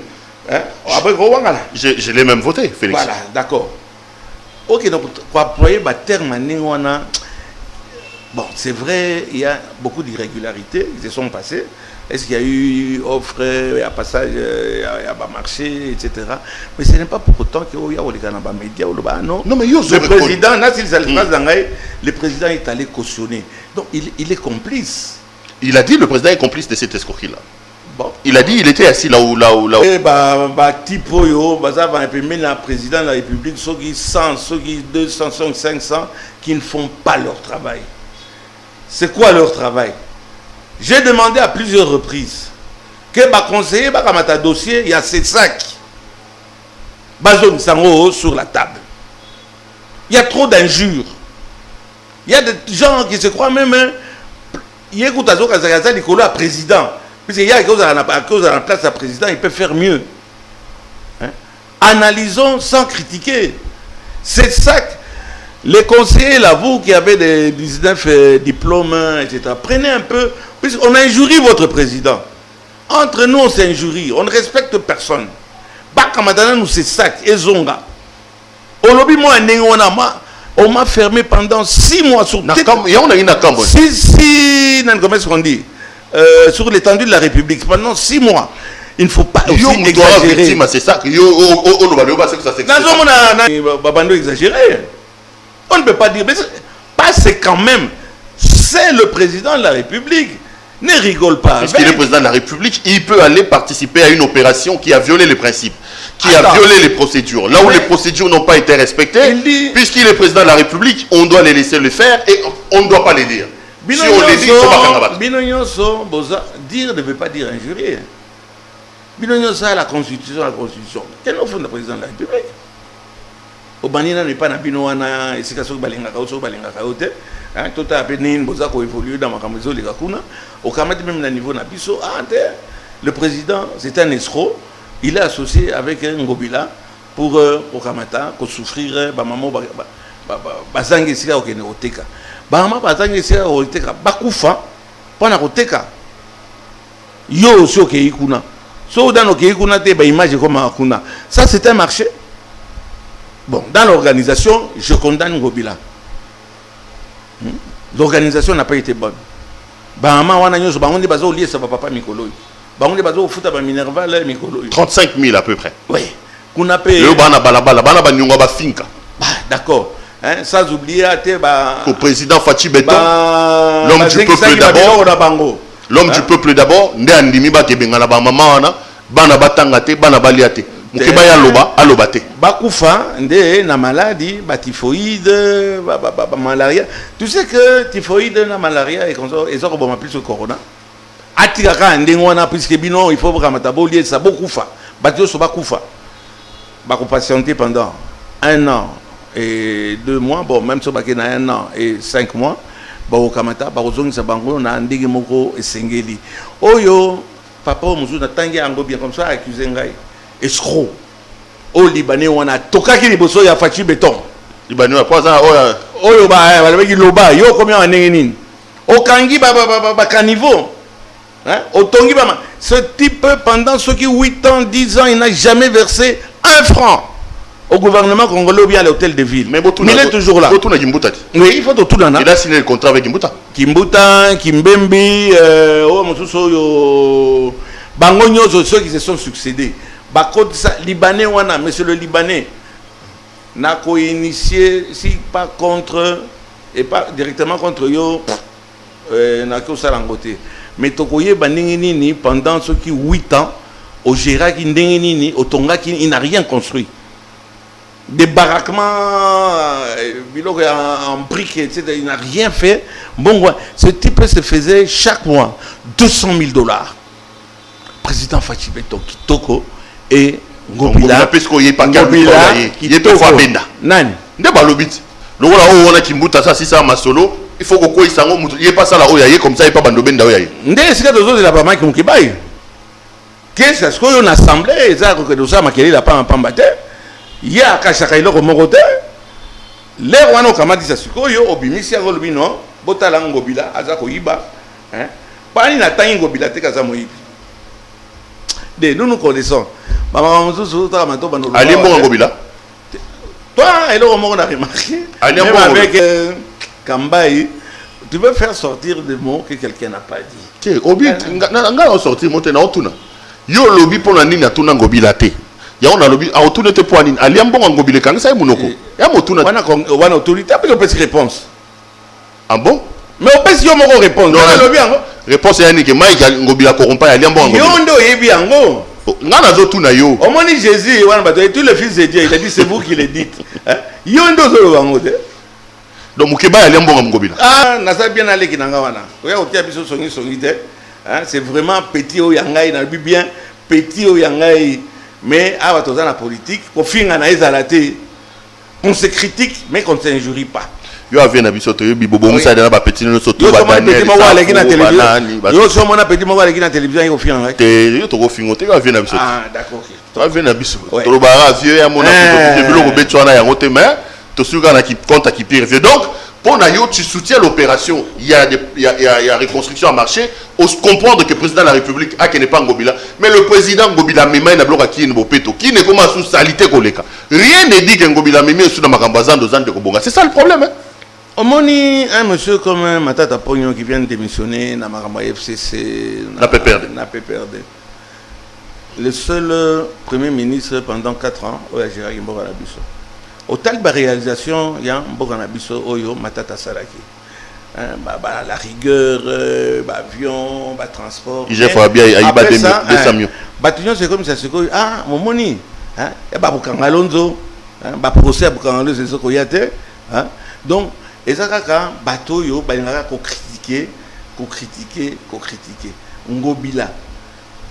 Hein? Après, je l'ai même voté, Félix. Voilà, d'accord. Ok, donc, pour employer le terme, bon, c'est vrai, il y a beaucoup d'irrégularités qui se sont passées. Est-ce qu'il y a eu offre, il y a passage, il y a marché, etc. Mais ce n'est pas pour autant qu'il y a des médias. Non, mais le président, le président est allé cautionner. Donc, il est complice. Il a dit le président est complice de cette escroquerie-là. Bon. Il a dit il était assis là où. Et type le président de la République, ceux qui 100, ceux qui 200, ceux qui 500, qui ne font pas leur travail. C'est quoi leur travail? J'ai demandé à plusieurs reprises que conseiller un dossier, il y a ces sacs sur la table. Il y a trop d'injures. Il y a des gens qui se croient même. Il y a un président. Puisqu'il y a à cause de la place du président, il peut faire mieux. Hein? Analysons sans critiquer. Ces sacs. Les conseillers, là, vous qui avez des 19 diplômes, etc., prenez un peu, puisqu'on a injurié votre président. Entre nous, on s'injurie, on ne respecte personne. Bakamadana, nous, c'est ça, et Zonga. Au lobby, moi, on m'a fermé pendant 6 mois sur sur l'étendue de la République, pendant 6 mois. Il ne faut pas aussi exagérer. C'est ça que exagérer. On ne peut pas dire, mais c'est quand même, c'est le président de la République. Ne rigole pas. Puisqu'il est président de la République, il peut aller participer à une opération qui a violé les principes, qui a violé les procédures. Là où les procédures n'ont pas été respectées, puisqu'il est président de la République, on doit les laisser le faire et on ne doit pas les dire. Si on les dit, il ne faut pas faire dire ne veut pas dire injurier. Ça, la Constitution, Quel est le fond du président de la République? Au Banina n'est pas Nabinoana, et c'est qu'à ce que Balinga Kaote, tout a appelé Bozako évolué dans ma camiso, les Gakuna, au Kamati même à niveau Nabiso, le président, c'est un escroc, il est associé avec un Ngobila pour au Kamata, pour souffrir, Bamamo, Bazangi Sika au Kenoteka. Bama Bazangi Sika au Teka, Bakufa, Panakoteka. Yo aussi au Keikuna. So dans le Keikuna, te ba image comme Akuna. Ça, c'est un marché. Bon, dans l'organisation, je condamne Ngobila. L'organisation n'a pas été bonne. Bahama wana nyoso bangondi bazo lié ça papa Mikolo. Bangondi bazo futa ba Minerva là Mikolo. 35 000 à peu près. Oui. Kuna paye. Le bana balabala, bana ba nyonga ba finka. D'accord. Hein, sans oublier au président Fachi Beton, l'homme du peuple d'abord. L'homme du peuple d'abord, ndé andimi ba kebengala ba mama wana, bana batanga te, bana baliate. Mukebaya loba, alobate. Bakufa, ndé na maladie, ba typhoïde, malaria. Tu sais que typhoïde na malaria et comme ça, ils ont bon plus le corona. Atikaka ndé ngwana puisque bino il faut vraiment tabolier ça bakufa. Batio so bakufa. Bako patienter pendant 1 an et 2 mois, bon même so bakena 1 an et 5 mois. Bako kamata bako zongi bango na ndenge moko esengeli. Oyo papa muzu na tangi ango bien comme ça accusé ngai. Escroc. Au Libanais, on a tokaki liboso ya Fachi Beton. Libanais, après ça, oyo ba balaki loba yo combien en nini. Au kangi ba caniveau. Hein? Au tongi ba. Ce type pendant ceux qui 8 ans, 10 ans, il n'a jamais versé 1 franc au gouvernement congolais ou bien à l'hôtel de ville. Mais il est toujours là. Oui, il faut tout dans. Il a signé le contrat avec Kimbuta. Kimbuta, Kimbembi, Mosuso, Bangonyo, ceux qui se sont succédés. Libanais, monsieur le Libanais, n'a pas initié, si pas contre, et pas directement contre yo, n'a que ça l'angoté. Mais Tokoye Baningini, pendant ceux qui 8 ans, au Gérard Kindengini, au Tonga, il n'a rien construit. Des baraquements, en briques, etc., il n'a rien fait. Bon, ce type se faisait chaque mois $200 000. Président Fachi Beton Kitoko. Et Ngobila il est pas benda nani nde balobit le wala o wana Kimbuta ça si ça masolo il faut que il sango il est pas ça là o yaye comme ça il pas bando benda o yaye nde sika dozo de la ba maki mukibai qu'est-ce que on assemblée ça que dozo makeli la pa pambate ya kashaka iloko mokote le wana kamadi sa sikoyo obimisi ya golbino botala Ngobila aza ko yiba hein pani na tangi Ngobila te kaza moyibi Nous nous connaissons. Ali Mbongo Ngobila. Toi, on a remarqué. Ali Même Mbongo. avec Kambaï, tu veux faire sortir des mots que quelqu'un n'a pas dit. Ok, Obi, nga sortir monter na otuna. Yo lobby pour la nini atuna Ngobila te. Ya on a lobby a otuna te pour nini. Ali Mbongo Ngobila kanga sa munoko. Ya motuna. On a autorité après on peut réponse. Ah bon? Mais on peut si on me répondre. Non, On a lobby ango. Réponse ya ni que Mike Ngobila corrompa Ali Mbongo Ngobila. Yondo yebi ango. Nga na zotuna yo. Au moins Jésus, tous les fils de Dieu, il a dit c'est vous qui le dites. Yondo zolo ango de. Donc Mukeba Ali Mbongo Ngobila. Ah, nasa bien aller kinanga wana. Oya otia biso songi songi de. C'est vraiment petit au yangai na bien petit au yangai. Mais à toza la politique, au fin na ezalate. On se critique mais qu'on ne s'injurie pas. Yo avien na biso to yo bibobo musa na ba petit no soto Yo ba so Daniel. petit mo wala kina télévision. Yo so mona petit mo wala kina télévision yo fin ngai. Te yo to go fingo te yo avien na biso. Ah, d'accord. To avien na biso. To lo ba vieux ya mona ko to bilo ko betwana ya ngote mais to suka na ki compte qui pire vieux. Donc pour Nayo, tu soutiens l'opération. Il y a reconstruction à marché. On se comprendre que le président de la République a qui n'est pas Ngobila. Mais le président Ngobila Mema il a bloqué qui Mbopeto. Qui n'est comment sous salité koleka. Rien ne dit que Ngobila Mema est sous la Makambazan de Zan de Kobonga. C'est ça le problème. Hein? On m'a dit un monsieur comme Matata Pognon qui vient de démissionner dans Maramba FCC. Na PPRD. Le seul premier ministre pendant 4 ans, Gérard Gimbo Alabiso. Au tal de réalisation, il y a un bon Alabiso, Oyo, Matata Salaki. La rigueur, l'avion, le transport. Il faut bien, il y a des samions. C'est comme ça, c'est que, ah, mon moni, il y a pas beaucoup d'Alonso, il y a procès à Boukangalonzo, c'est ce qu'il y a. Donc, et ça, quand bateau, il y a critiquer. Ngobila,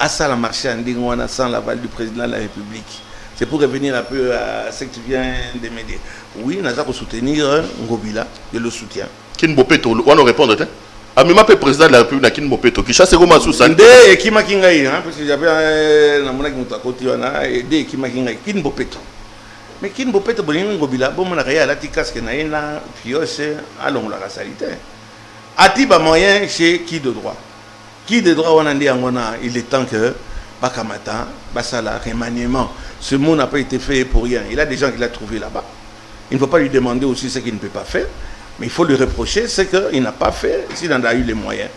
à ça la marchandise, on a sans l'aval du président de la République. C'est pour revenir un peu à ce que tu viens de me dire. Oui, nous avons soutenir Ngobila, je le soutiens. Kin Bopeto, on va répondre. Amima peut président de la République na Kin Bopeto, qui chasse comment sous ça. Nde Kima Kingai, parce que j'avais na mona qui côté wana de Kima Kingai, Kin Bopeto. Mais Kin Bopeto bolingo Ngobila, bon mona kaya la tikasque na ina piose along la salité. Atiba moyen chez qui de droit. Qui de droit on a dit angona, il est temps que Bakamata, Basala, remaniement. Ce mot n'a pas été fait pour rien. Il a des gens qui l'ont trouvé là-bas. Il ne faut pas lui demander aussi ce qu'il ne peut pas faire. Mais il faut lui reprocher ce qu'il n'a pas fait s'il en a eu les moyens.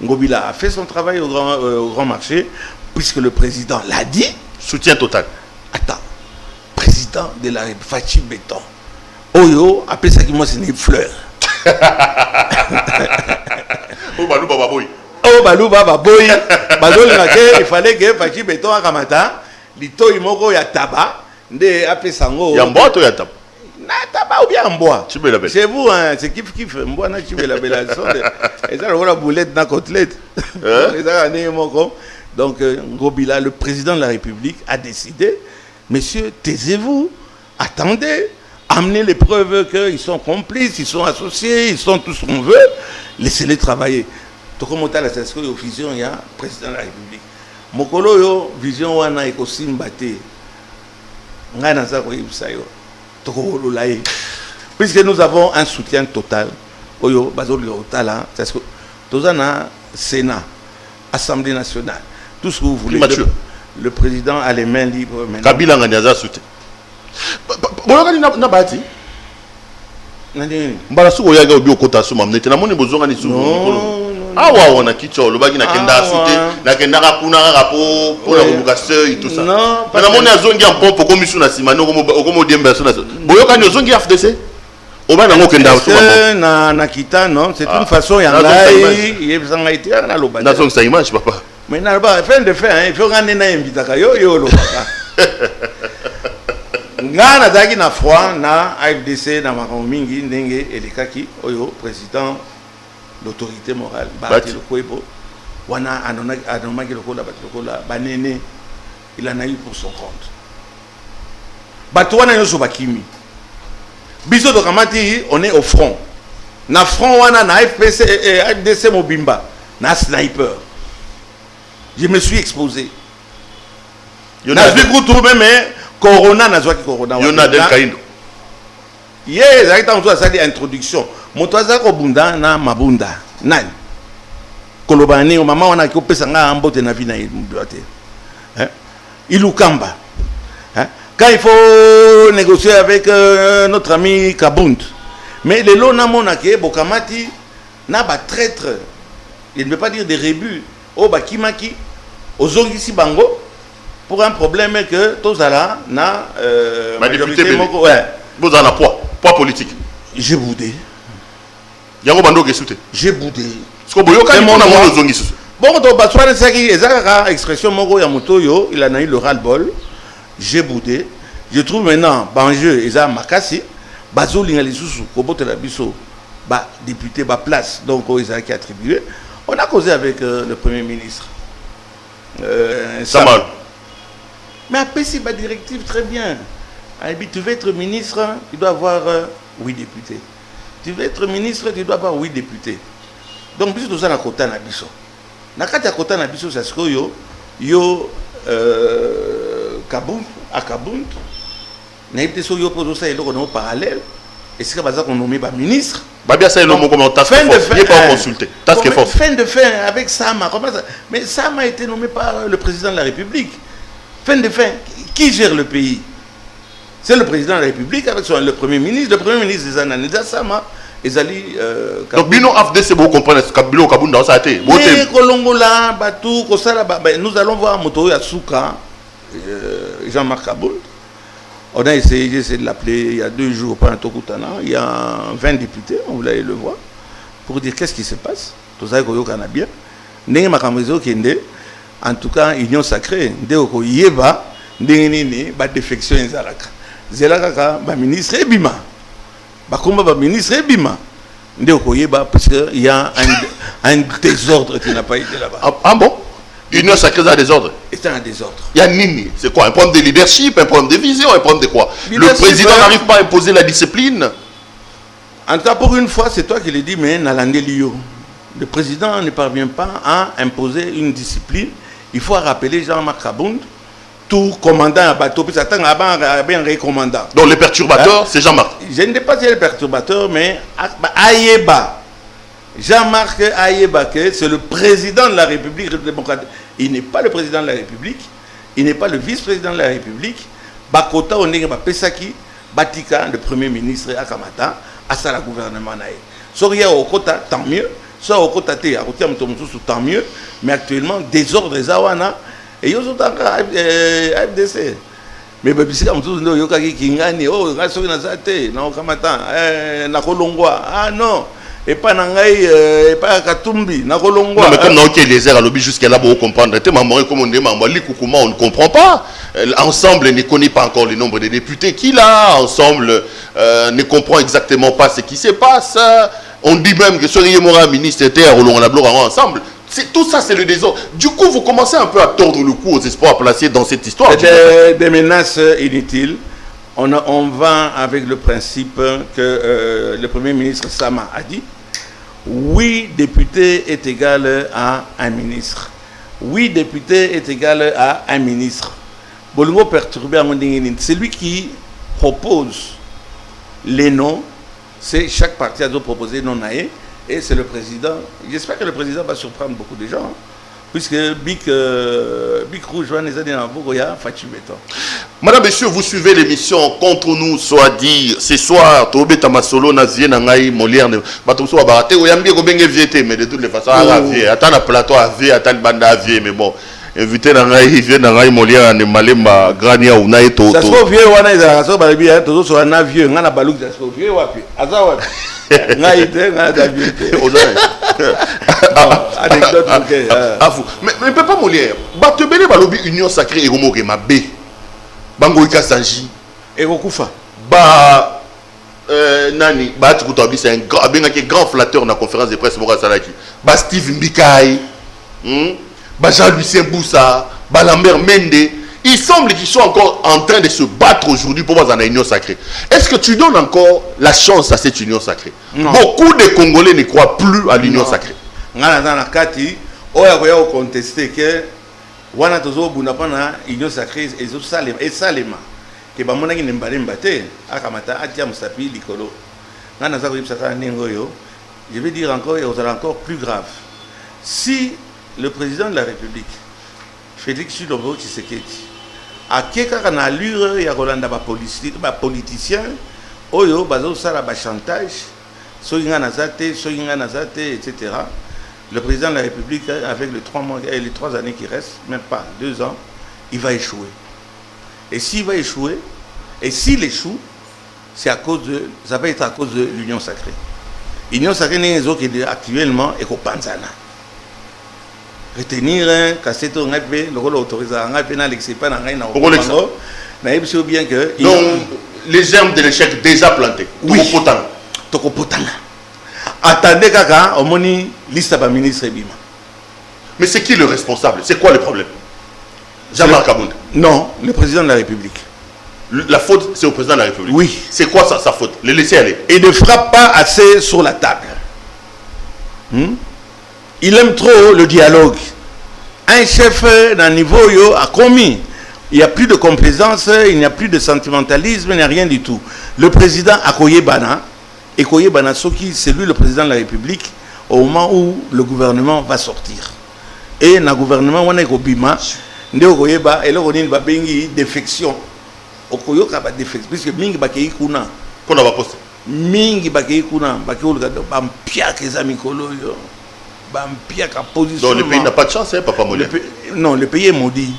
Ngobila a fait son travail au grand marché, puisque le président l'a dit. Soutien total. Attends. Président de la République, Fachi Béton. Oyo, appelle ça qui moi c'est une fleur. Oh, Balou Baba Boy. Oh, Balou Baba Boy. Il fallait que Fachi Béton à Kamata. Lito imoko ya taba nde apesango ya mboa to ya taba na taba ou bien mboa Chibela c'est vous hein c'est kiff mboa na chibela bela et ça la boulette na côtelette et ça né moko donc Ngobila le président de la République a décidé messieurs taisez-vous attendez amenez les preuves qu'ils sont complices ils sont associés ils sont tout ce qu'on veut laissez-les travailler tout comme on t'a la session officielle il y a président de la République Mokolo yo vision wana ekosimba te ngai naza ko yebisa yo tokolola ye puisque nous avons un soutien total oyo bazoli otala parce que tozana Sénat Assemblée nationale tout ce que vous voulez le président a les mains libres maintenant Kabila nganyaza soutien bolokani na bati nani mbala suko yaga obi okota suma mnete na moni bozonga ni suko awa wana kicho lobaki na kenda soute na kenda ka kuna ka po la kobuka seuil tout ça non na moni azongi en pompe comme misu na simano comme demba sona boyoka ni ozongi FDC oba na ngokenda suma na kita non c'est une façon ya ngai yebsanga ite na loba na zongi sa image papa mais na ba fin de fait il faut ngane na invita ka yo loba ngana zaki na foi na FDC na makambo mingi ndenge elekaki oyo président l'autorité morale Bati le Kwebo wana anomaki lokola Bati lokola banene il en a eu pour son compte Bati wana yoso bakimi biso de kamati on est au front na front wana na FPC FDC mobimba na sniper je me suis exposé na viku trouvé mais corona na zwaki corona yona del kaindo yes aita on doit ça introduction motoza ko bunda na mabunda nani kolobani mama wana ki opesa nga mbote na vina mbote Ilukamba. Hein? Quand il faut négocier avec notre ami Kabunt. Mais les lots namonake, Bokamati, n'a pas traître. Il ne veut pas dire des rébus. Au Bakimaki, aux Zongisi Bango, pour un problème que Tozala n'a. Ma député, ouais. Vous en avez poids politique. J'ai boudé. Yango Bando Gessoute. J'ai boudé. Ce que vous avez dit, bon, donc, expression Moro Yamotoyo, il en a eu le ras-le-bol. J'ai boudé. Je trouve maintenant, Banjeu, Eza Makasi, Bazo Lingalisoussou, Kobote Labiso, député, place, donc, Eza qui est attribué. On a causé avec le Premier ministre. Samal. Mais après, c'est ma directive, très bien. Tu veux être ministre, tu dois avoir 8 députés. Tu veux être ministre, tu dois avoir 8 députés. Donc, bis nous avons kota na biso. Na kati kota na biso c'est ce que yo Kabunt à Kabunt. Na été so yo poso ça et là parallèle. Et c'est que baza qu'on nommé ba ministre. Ba bien ça le mot comme task force. Il n'est pas consulté. Task force. Fin de fin avec Sama. Mais Sama a été nommé par le président de la République. Fin de fin. Qui gère le pays? C'est le président de la République avec le Premier ministre. Le Premier ministre des Ananida Sama. Donc, Bino AFDC, vous comprenez ce que Bilo Kaboun dans sa tête. Nous allons voir Moto Yasuka, Jean-Marc Kaboul. On a essayé de l'appeler il y a 2 jours, pas un Tokutana. Il y a 20 députés, on voulait le voir, pour dire qu'est-ce qui se passe. Tout ça, il y a bien. En tout cas, Union sacrée, Ndeko Yeba, Ndénéné, défection Zaraka. Zelaka, ministre Ebima. Bakomba ministre Ebima. Parce qu'il y a un désordre qui n'a pas été là-bas. Ah bon? Union sacrée a un désordre? C'est un désordre. Il y a Nini. C'est quoi? Un problème de leadership, un problème de vision, un problème de quoi? Le président n'arrive pas à imposer la discipline. En tout cas, pour une fois, c'est toi qui l'as dit, mais Nalande Lio. Le président ne parvient pas à imposer une discipline. Il faut rappeler Jean-Marc Kabound, tout commandant à bateau, puis ça attend à bien recommandant. Donc le perturbateur, c'est Jean-Marc. Je ne sais pas si c'est le perturbateur, mais Ayeba. Jean-Marc Ayeba, c'est le président de la République démocratique. Il n'est pas le président de la République. Il n'est pas le vice-président de la République. Bakota Onega Pesaki, Batika, le premier ministre Akamata, à ça le gouvernement naïe. Soria Okota, tant mieux. Soit Okota Te, à tant mieux. Mais actuellement, désordre Zawana. Et ils sont encore FDC. Mais si on dit que Kingani, oh, ah non, et pas Nangaï, et pas Katumbi, Nakolongwa. Non, mais comme dans les airs à l'objet jusqu'à là, vous comprenez. On ne comprend pas. Ensemble ne connaît pas encore le nombre de députés qu'il a. Ensemble ne comprend exactement pas ce qui se passe. On dit même que Sorie Mora, ministre, était à Roland-Lablo ensemble. Tout ça, c'est le désordre. Du coup, vous commencez un peu à tordre le cou aux espoirs placés dans cette histoire. Des menaces inutiles. On va avec le principe que le Premier ministre Sama a dit. 8 députés est égal à un ministre. 8 députés est égal à un ministre. Bolongo perturbé à c'est lui qui propose les noms. C'est chaque parti a proposé non naé. Et c'est le président. J'espère que le président va surprendre beaucoup de gens. Puisque Bic Rouge, Madame, Monsieur, vous suivez l'émission Contre nous, soit dit ce soir. Tobé Tamasolo, Nazie, Nangaï, Molière, Batomso, Abarate, Oyambi, Gobenge, Viété, mais de toutes les façons, attends un plateau à vie, attends une bande à vie, mais bon. Invité Nangaï, vient Nangaï, Molière, Malema, Grania, ou Naïto. Ça se trouve vieux, on a des raisons, toujours sur un avion, on a balouk, ça se trouve vieux, wapi. Azawapi. Anecdote. Mais peut pas Molière. Batebele balobi Union sacrée et Romo Gemabe. Bangoïka Sanji. Et Rokufa. Nani. C'est un grand flatteur dans la conférence de presse Mora Salaki. Steve Mbikai. Jean-Lucien Boussa. Lambert Mende. Il semble qu'ils sont encore en train de se battre aujourd'hui pour voir dans la Union sacrée. Est-ce que tu donnes encore la chance à cette Union sacrée? Non. Beaucoup de Congolais ne croient plus à l'Union sacrée. On a contesté que wana tozo bunapana Union sacrée et Salema que bamona ki nembale mbate akamata atia musapi likolo. Ngana za ko yipsaka nengoyo. Je vais dire encore et encore plus grave. Si le président de la République Félix Tshisekedi akeka na allure ya kolanda ba politicien oyo bazo sala ba chantage soinga nazate etc. Le président de la République, avec les 3 mois et les 3 années qui restent, même pas 2 ans, il va échouer. Et s'il va échouer, et s'il échoue, c'est à cause de, ça va être à cause de l'Union sacrée. L'Union sacrée n'est actuellement et Panzana. Retenir un cassette on a fait, le rôle autorisé à un pénal et c'est pas dans rien. On bien que. Donc les germes de l'échec déjà plantés. Oui. Tokopotanga. Attendez kaka, au moni liste à ministre Bima. Mais c'est qui le responsable? C'est quoi le problème? Jean-Marc Abounda. Non, le président de la République. La faute, c'est au président de la République. Oui. C'est quoi sa faute? Le laisser aller. Il ne frappe pas assez sur la table. Il aime trop le dialogue. Un chef d'un niveau yo a commis. Il n'y a plus de complaisance, il n'y a plus de sentimentalisme, il n'y a rien du tout. Le président a koye bana. Et koye bana soki, c'est lui le président de la République au moment où le gouvernement va sortir. Et dans le gouvernement, on a bima. Ndeo koye ba, et là on a une défection. Okoyo kaba défection. Puisque mingi bakei kuna. Qu'on va poster. Mingi bakei kuna. Bakei olgado. Bampia keza mikolo yo. Bampia ka position. Donc le pays n'a pas de chance, hein, Papa Monia. Non, le pays est maudit.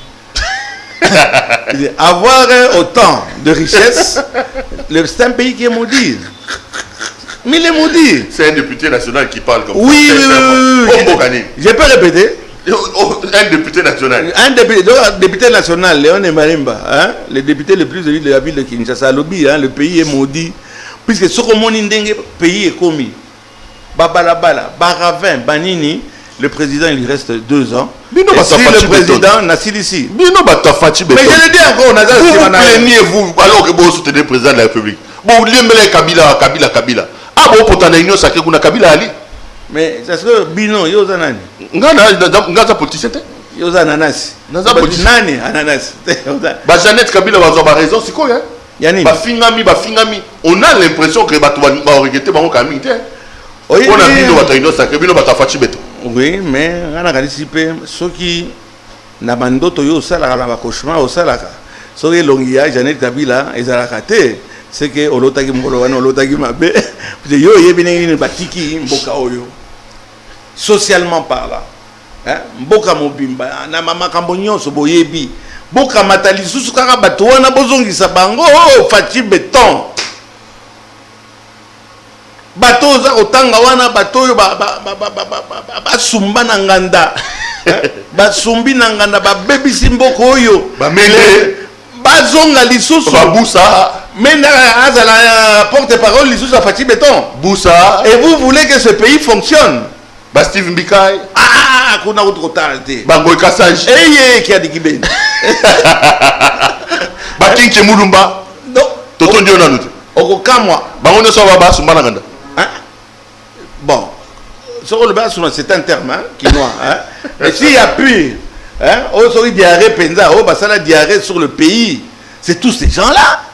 Avoir autant de richesses, c'est un pays qui est maudit. Mais il est maudit. C'est un député national qui parle comme ça. Oui. Je peux répéter. Un député national. Un député national, Léon Marimba, hein, le député le plus élu de la ville de Kinshasa, lobby, hein, le pays est maudit. Puisque ce qu'on le pays est commis. Babalabala, Baravin, Banini, le président il lui reste 2 ans. Et si le président n'a pas ici. Mais je le dis encore, vous plaignez-vous alors que vous soutenez le président de la République. Vous voulez Kabila. Ah bon, pourtant, l'Union sacrée, vous avez Kabila Ali. Mais c'est ce que Bino, il y a un nani. Nga politicien. Il y a un ananas. Nani, ananas. Jeannette Kabila va avoir raison, c'est quoi, hein? Bafingami. On a l'impression que va regretter Bango Kamite. On a Bino, l'Union sacrée, Bino, Batafachi Beto. Oui, mais on a participé. Ceux qui n'ont pas d'autres, ils ont un cauchemar, ils ont ceux qui ont Jeannette Kabila, ils ont raté. C'est que olotaki mkolowano olotaki mabe yo yebine ni batiki mboka oyo socialement parlant hein mboka mobimba na mama kambonyoso boyebi mboka matali susu kaka bato wana bozongisa bango faci béton bato za otanga wana bato yo basumba na nganda basumbi na nganda babebisi mboka oyo bamele bazonga lisusu babusa. Mais la porte-parole, les sous à Fatih Béton. Boussa. Et vous voulez que ce pays fonctionne? Steve Mbikai. Qu'on a autre tardé. Bangoy Kassaj. Et qui a dit Gibé. Bakin Kemulumba. Non. Toto Ndionanout. Okokamwa. Bango ne soit pas Sumbanaganda. Bon. C'est un terme quinois. Et s'il y a plus, on diarrhée penza, la diarrhée sur le pays. C'est tous ces gens-là.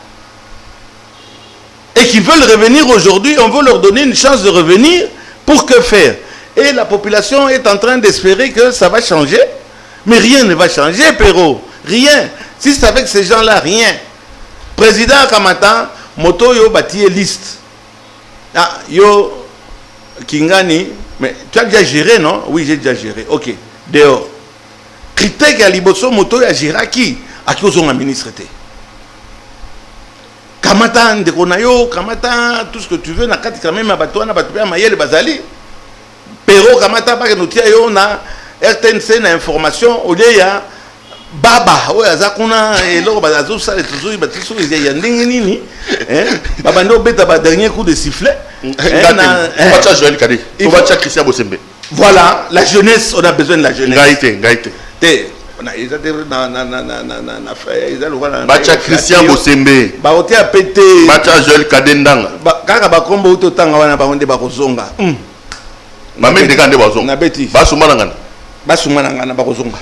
Et qui veulent revenir aujourd'hui, on veut leur donner une chance de revenir. Pour que faire? Et la population est en train d'espérer que ça va changer. Mais rien ne va changer, Perrault. Rien. Si c'est avec ces gens-là, rien. Président Kamata, Moto yo bâti liste. Ah, yo Kingani, mais tu as déjà géré, non? Oui, j'ai déjà géré. Ok, dehors. Critique à Liboso, Moto ya géré qui? À qui ont un ministre? Kamata ndekonayo, Kamata tout ce que tu veux, nakati quand même abatouana batouya mayele bazali. Pero Kamata ba notia yo na RTNC na information au lieu ya baba oya zakuna eloko bazazo sale toujours batiso ya ndenge nini baba ndo beta ba dernier coup de sifflet on va Joël Kadé, on va Christian Bosembe. Voilà, la jeunesse, on a besoin de la jeunesse. Gaïté. On a Bacha Christian Bosembe. Baote a pété. Bacha Joël Kadendanga. Kaka bakombo uto tanga wana baonde bakozonga. Mamende kande bazonga. Na beti. Basumanangana. Basumanangana bakozonga.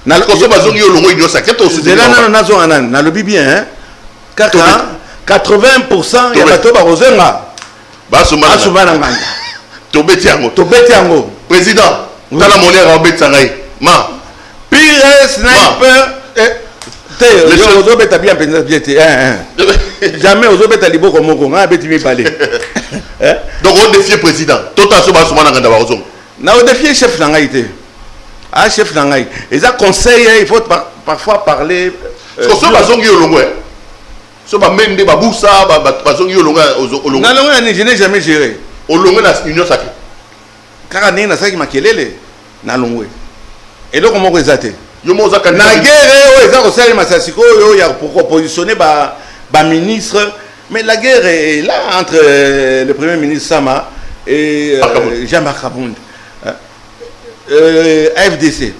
Na ko so bazongi yo longo inyo saketo su. Zela na nazo anan, na lobi bien hein. Kaka 80% ya bato bakozonga. Basumanangana. Tobeti yango. Président, tala monera obetsa ngai. Ma pire sniper Jamais aux autres libo comme on a bêti parler. Donc on défie le président. Tout à ce moment na on défie chef d'angaïté. Ah chef d'angaï. Et ça conseil il faut parfois parler. Parce que ça zongi olongwe. Ça va mende baboussa ba zongi olongwe olongwe. Na longue je n'ai jamais géré. Olongwe na union sacrée. Car na ça qui makelele na longue. Et donc comment résaté? Yo moza kan na guerre eza ko sala masasiko yo ya pour positionner ba ministre. Mais la guerre est là entre le premier ministre Sama et Jean-Marc Kabound. FDC,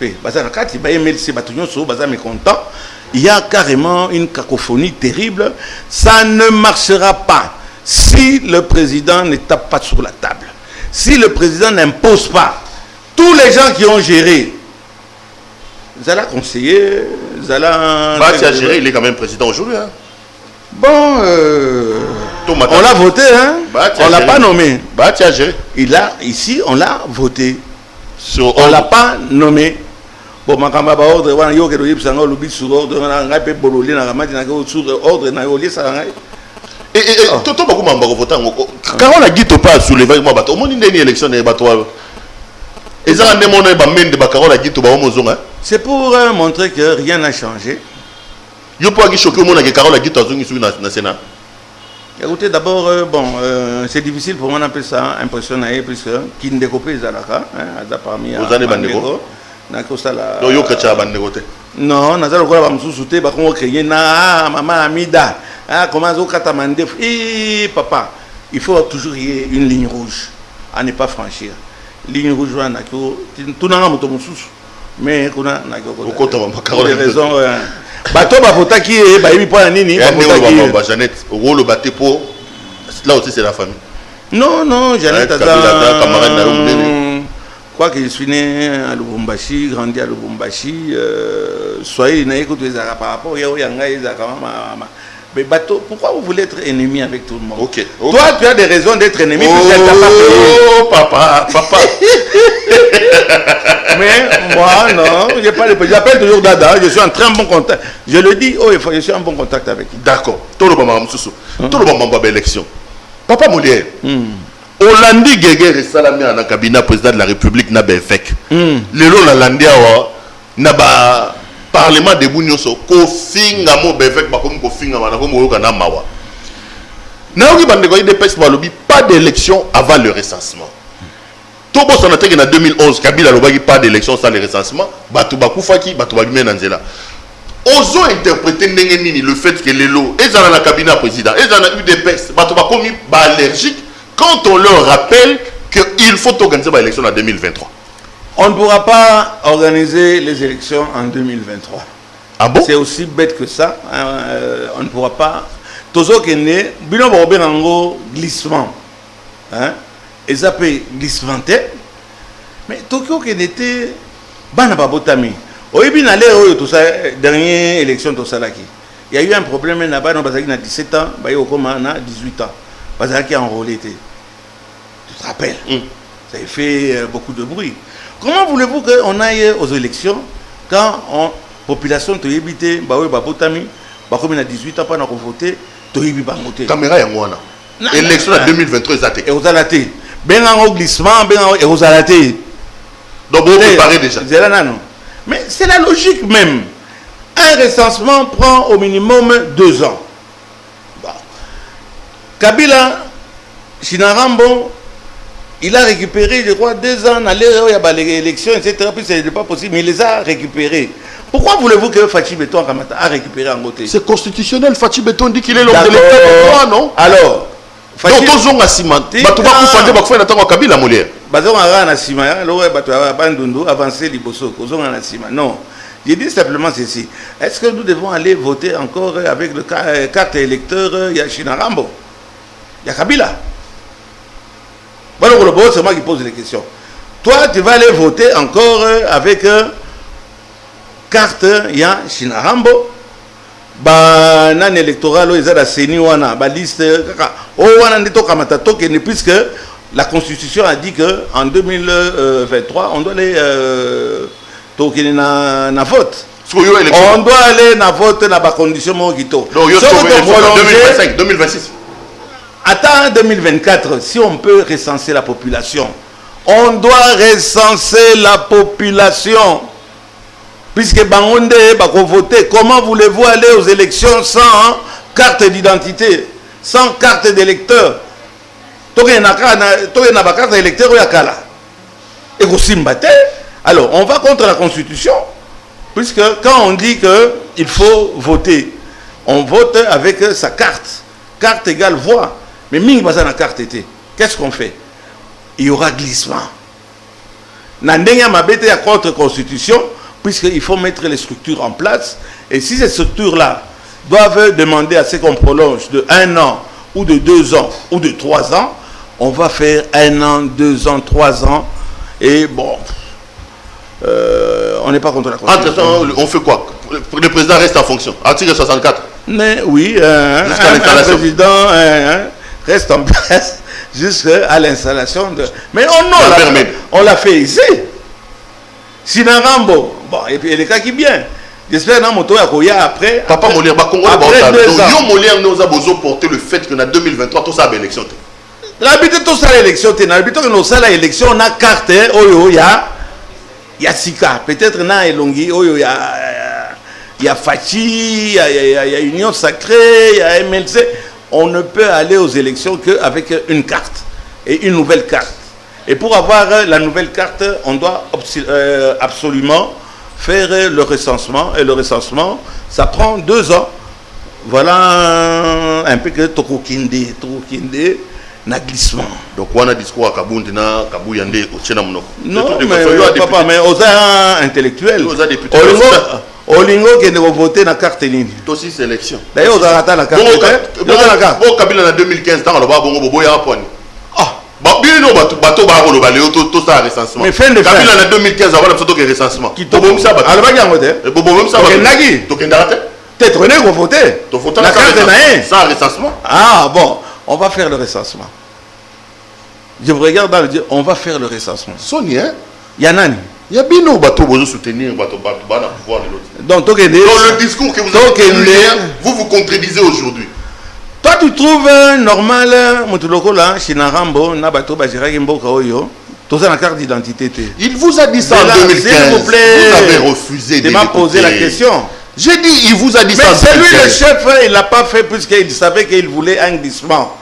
il y a carrément une cacophonie terrible. Ça ne marchera pas si le président ne tape pas sur la table. Si le président n'impose pas, tous les gens qui ont géré, Zala conseiller, Zala... Bati a géré, il est quand même président aujourd'hui. Hein. Bon, on l'a voté, hein? On l'a pas nommé. Bati a géré. Ici, on l'a voté. On ne l'a pas nommé. Bon, ma camarade ordre, on a eu ordre, sur ordre, on a eu bololé, on a eu sur ordre, on a eu ça. Et tout le monde a voté. Quand on a dit pas soulever moi bateau, on a une élection de bateau. Et ça a demandé c'est pour montrer que rien n'a changé. Yo peux choquer mon que Carole a dit sur le Sénat. Écoutez, d'abord, c'est difficile pour moi d'appeler ça impressionnant, puisque qui ne découpe les alaka, parmi aux années bandego. Non, on a dit que on créé na maman Amida, comment on katamande. Papa, il faut toujours y ait une ligne rouge à ne pas franchir. Ligne rouge, on a tout n'a pas mais on a des raisons. Bateau bafota qui est bah il prend nini Jeannette rôle bateau pour là aussi c'est la famille. Non, Jeannette quoi que je suis né à Lubumbashi, grandi à Lubumbashi, soyez naïf que tu as par rapport à mais bateau, pourquoi vous voulez être ennemi avec tout le monde? Ok. Toi, tu as des raisons d'être ennemi. Oh, papa. Mais moi, non, j'ai pas le. J'appelle toujours Dada. Je suis en très bon contact. Je le dis, je suis en bon contact avec lui. D'accord. Tout le monde a élection. Papa Molière. Hollandi Guégué Salami à la cabinet président de la République n'a pas fait. Le long la Landia n'a pas. Parlement de Bounioso, Kofinga mo befek bakom Kofinga manako mo kana mawa. Naoki bandeko ide pes balobi pas d'élection avant le recensement. Tobo sonate que en 2011 Kabila lobaki pas d'élection sans le recensement, batu bakufaki, batu bagime nanzela. Ozo interpréter ndenge nini le fait que lelo ezana na cabinet président, ezana UDPS, batu bakomi ba allergique quand on leur rappelle que il faut organiser ba élection en 2023. On ne pourra pas organiser les élections en 2023. Ah bon? C'est aussi bête que ça. On ne pourra pas. Tozo Kende, Bino Bobenango glissement. Et ça peut glissemanter. Mais Tokyo Kende était Banababotami. Au Ibinale, tout ça, dernière élection de Salaki. Il y a eu un problème là-bas, on a 17 ans, il y a 18 ans. Bazaki a enrôlé. Tu te rappelles? Ça a fait beaucoup de bruit. Comment voulez-vous qu'on aille aux élections quand la population te habite, babotami, comme il a 18 ans, pas n'a voté, te habite pas voté. Caméra y a moi là. Élection en 2023 exact. Et aux alatés. Ben en glissement, ben et aux alatés. Donc vous préparez déjà. Mais c'est la logique même. Un recensement prend au minimum 2 ans. Kabila, Chinarambo. Il a récupéré, je crois, 2 ans à l'élection, etc. Puis ce n'est pas possible, mais il les a récupérés. Pourquoi voulez-vous que Fachi Beton a récupéré en côté? C'est constitutionnel. Fachi Beton dit qu'il est l'homme de l'État, non? Alors, donc, tous ont cimenté. Tu vas faire un Kabila Molière. Bazon a cimenté, avancer Liboso, non. Je dis simplement ceci. Est-ce que nous devons aller voter encore avec le carte électeur Yachina Rambo? Kabila. C'est moi qui pose les questions. Toi, tu vas aller voter encore avec carte ya Chinarambo. Nan électoral, ils ont la CENI, la liste. Puisque la Constitution a dit qu'en 2023, on doit aller toquer na vote. On doit aller dans vote dans les conditions Mokito. Donc, 2025, 2026. Attends 2024, si on peut recenser la population, on doit recenser la population. Puisque Bangonde va voter, comment voulez-vous aller aux élections sans carte d'identité, sans carte d'électeur? Carte d'électeur et alors, on va contre la Constitution, puisque quand on dit qu'il faut voter, on vote avec sa carte. Carte égale voix. Mais ming basa na carte était. Qu'est-ce qu'on fait? Il y aura glissement. Nandenya mabete à contre constitution, puisqu'il faut mettre les structures en place. Et si ces structures-là doivent demander à ce qu'on prolonge de 1 an, ou de 2 ans, ou de 3 ans, on va faire 1 an, 2 ans, 3 ans. Et bon, on n'est pas contre la constitution. Entre-temps, on fait quoi? Le président reste en fonction. Article 64. Mais oui, un président reste en place jusqu'à l'installation de... Mais on l'a fait ici. Sinarambo, bon, et puis les cas qui bien. J'espère que moto après. Papa Molière, après 2 ans. Yo Molière nous a besoin de porter le fait que en 2023, tout ça a l'élection. L'habitude tout ça l'élection, l'habitude que nous ça l'élection, on a carte, il y a Sika, peut-être na Elongi, il y a Fachi, il y a Union Sacrée, il y a MLC. On ne peut aller aux élections qu'avec une carte et une nouvelle carte. Et pour avoir la nouvelle carte, on doit absolument faire le recensement. Et le recensement, ça prend 2 ans. Voilà un peu que Tokokinde, na glissement. Donc on a discours à Kabundi na Kabuyande au Tchena Monoko. Non, mais papa, mais aux intellectuels. Aux députés. Olingo qui est voté dans la carte ligne. C'est aussi sélection. D'ailleurs, on a raté la carte. Bon, Kabila en 2015, dans le Bobo, il y a un point. Recensement. Mais fin de fin. Kabila en 2015, avant la photo de recensement. Qui tombe ça. Alors, il y a un modèle. Peut-être on est voté. La carte est sans recensement. Ah bon, on va faire le recensement. Je vous regarde dans le dire, on va faire le recensement. Sonia, il y a nani. Il y a bien bateau pour soutenir bateau pouvoir l'autre. Donc le discours que vous avez tenu hier, vous contredisez aujourd'hui. Toi tu trouves normal motuloko là chez Narambo na bateau bajira kimboka oyo toza na carte d'identité. Il vous a dit ça en 2015. S'il vous plaît. Vous avez refusé de m'a posé la question. J'ai dit il vous a dit ça en 2015. Mais c'est lui le chef, il l'a pas fait puisqu'il savait qu'il voulait un glissement.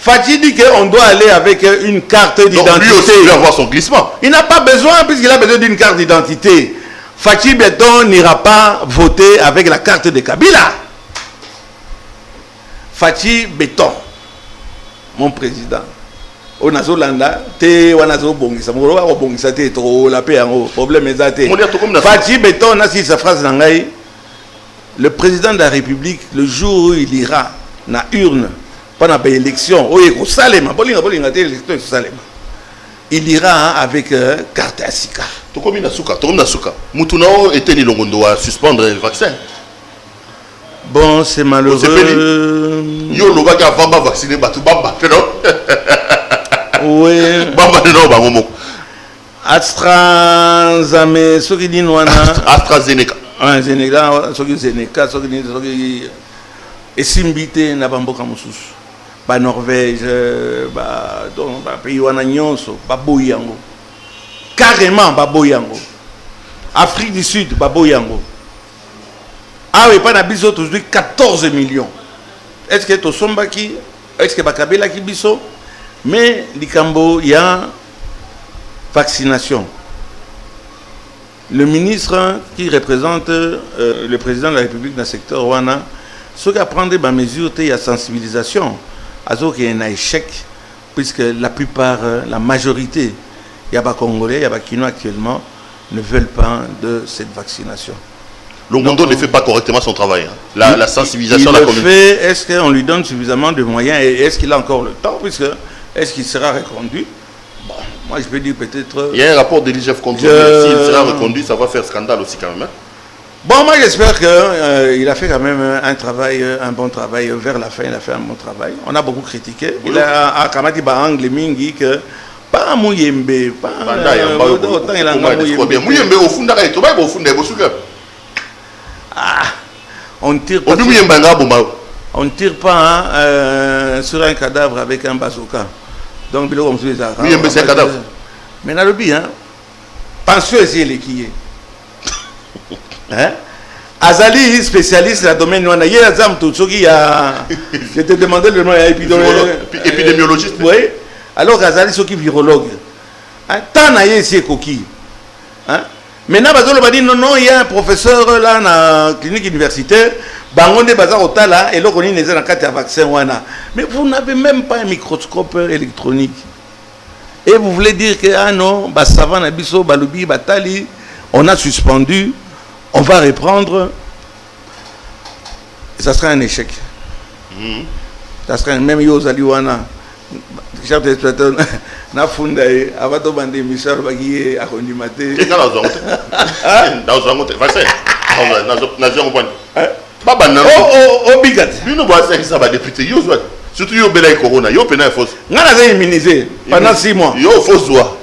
Fatih dit qu'on doit aller avec une carte d'identité. Donc lui aussi il va avoir son glissement. Il n'a pas besoin puisqu'il a besoin d'une carte d'identité. Fatih Béton n'ira pas voter avec la carte de Kabila. Fatih Béton, mon président. On a Zolanda, problème Fatih Béton a dit sa phrase dans le président de la République, le jour où il ira dans la urne, pendant l'élection, il ira avec carte à Sika. Suspendre le vaccin. Bon, c'est malheureux. Oui. AstraZeneca. Zeneca, et Simbité n'a pas beaucoup de Norvège, pays Wananyonso, Baboyango. Carrément Baboyango. Afrique du Sud, Baboyango. Ah oui, pas d'abus aujourd'hui 14 millions. Est-ce que Tosomba qui, est-ce que Bakabela qui biso? Mais l'Ikambo, il y a vaccination. Le ministre qui représente le président de la République dans le secteur Wana, ce qui a pris des mesures, il y a sensibilisation. Il y a un échec, puisque la plupart, la majorité, il y a des Congolais, il y a des Kinois actuellement, ne veulent pas de cette vaccination. Le Mondo ne fait pas correctement son travail. Hein. La sensibilisation il de la communauté. Est-ce qu'on lui donne suffisamment de moyens et est-ce qu'il a encore le temps, puisque est-ce qu'il sera reconduit? Bon, moi je peux dire peut-être... Il y a un rapport de l'IGF contre lui. S'il sera reconduit, ça va faire scandale aussi quand même. Hein. Bon, moi j'espère qu'il a fait quand même un bon travail. Vers la fin, il a fait un bon travail. On a beaucoup critiqué. Il a quand même dit angle mingi que pas Mouyembe, pas autant il a Mouyembe au fond d'arrêt, au fond On ne tire pas. On ne tire pas sur un cadavre avec un bazooka. Donc, il comme ça. Oui, mais c'est un cadavre. Mais dans le but, pension essayer les qui est. Azali, spécialiste dans le domaine, je te demandais le nom épidémiologiste. Oui. Alors, Azali, c'est qui virologue. Tant n'a ici coquille. Maintenant, non, il y a un professeur là dans la clinique universitaire. Bangonde bazar otala et là on est dans quatre vaccins wana. Mais vous n'avez même pas un microscope électronique. Et vous voulez dire que ah non, bah savant abisso balubi batali, on a suspendu, on va reprendre. Ça sera un échec. Ça sera même yozali wana. Chef d'exploitation na funda avato bande Michel Bagui a condimate. Qu'est-ce que dans un vaccin. Oh, bigat. Lui, nous voit ça va député. Surtout, yo bela corona. Yo pena fausse. On a immunisé pendant 6 mois. Yo fausse voix.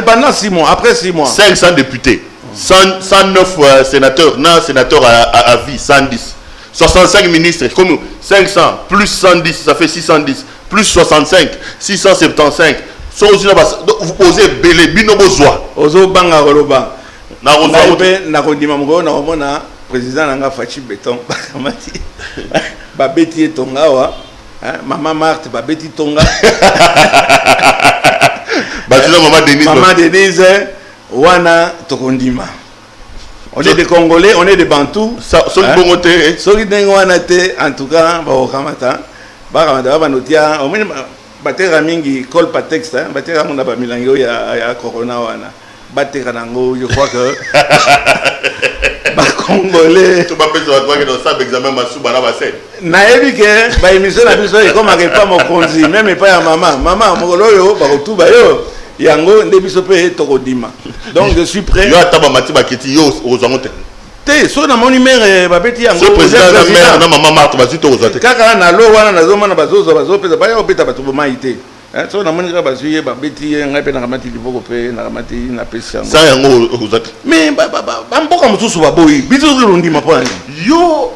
Pendant 6 mois, après 6 mois. 500 députés, 109 sénateurs, non sénateurs à vie, 110. 65 ministres, comme 500 plus 110, ça fait 610. Plus 65, 675. Vous posez belé, binobozoa. Ozo banga roloba. Na kodima mgo na omona président nanga Fachi Beton bakamati. Babeti tonga wa. Maman Marthe babeti tonga. Maman Denise wana tokondima. On est des Congolais, on est des Bantous. En tout cas, banotia au moins batera mingi col pas texte batera mon ba milango ya corona wana batera nango je crois que ba congolais tu ba peso toi que dans ça examen masu bana ba set na ebike ba émission na biso e comme pas mon konzi même pas ya maman mokolo yo ba kotuba yo yango nde biso pe tokodima donc je suis prêt yo ataba mati baketi yo ozangote so na mon numéro babeti yango so président na mère na maman Marthe bazito ozote kaka na lo wana nazomana bazozo bazopeza baya opeta bato bomaite so na moni ka bazuye babeti ngai pe na kamati liboko pe na kamati na pesa yango ça yango ozote mais mboka mususu baboyi biso lundi mapana yo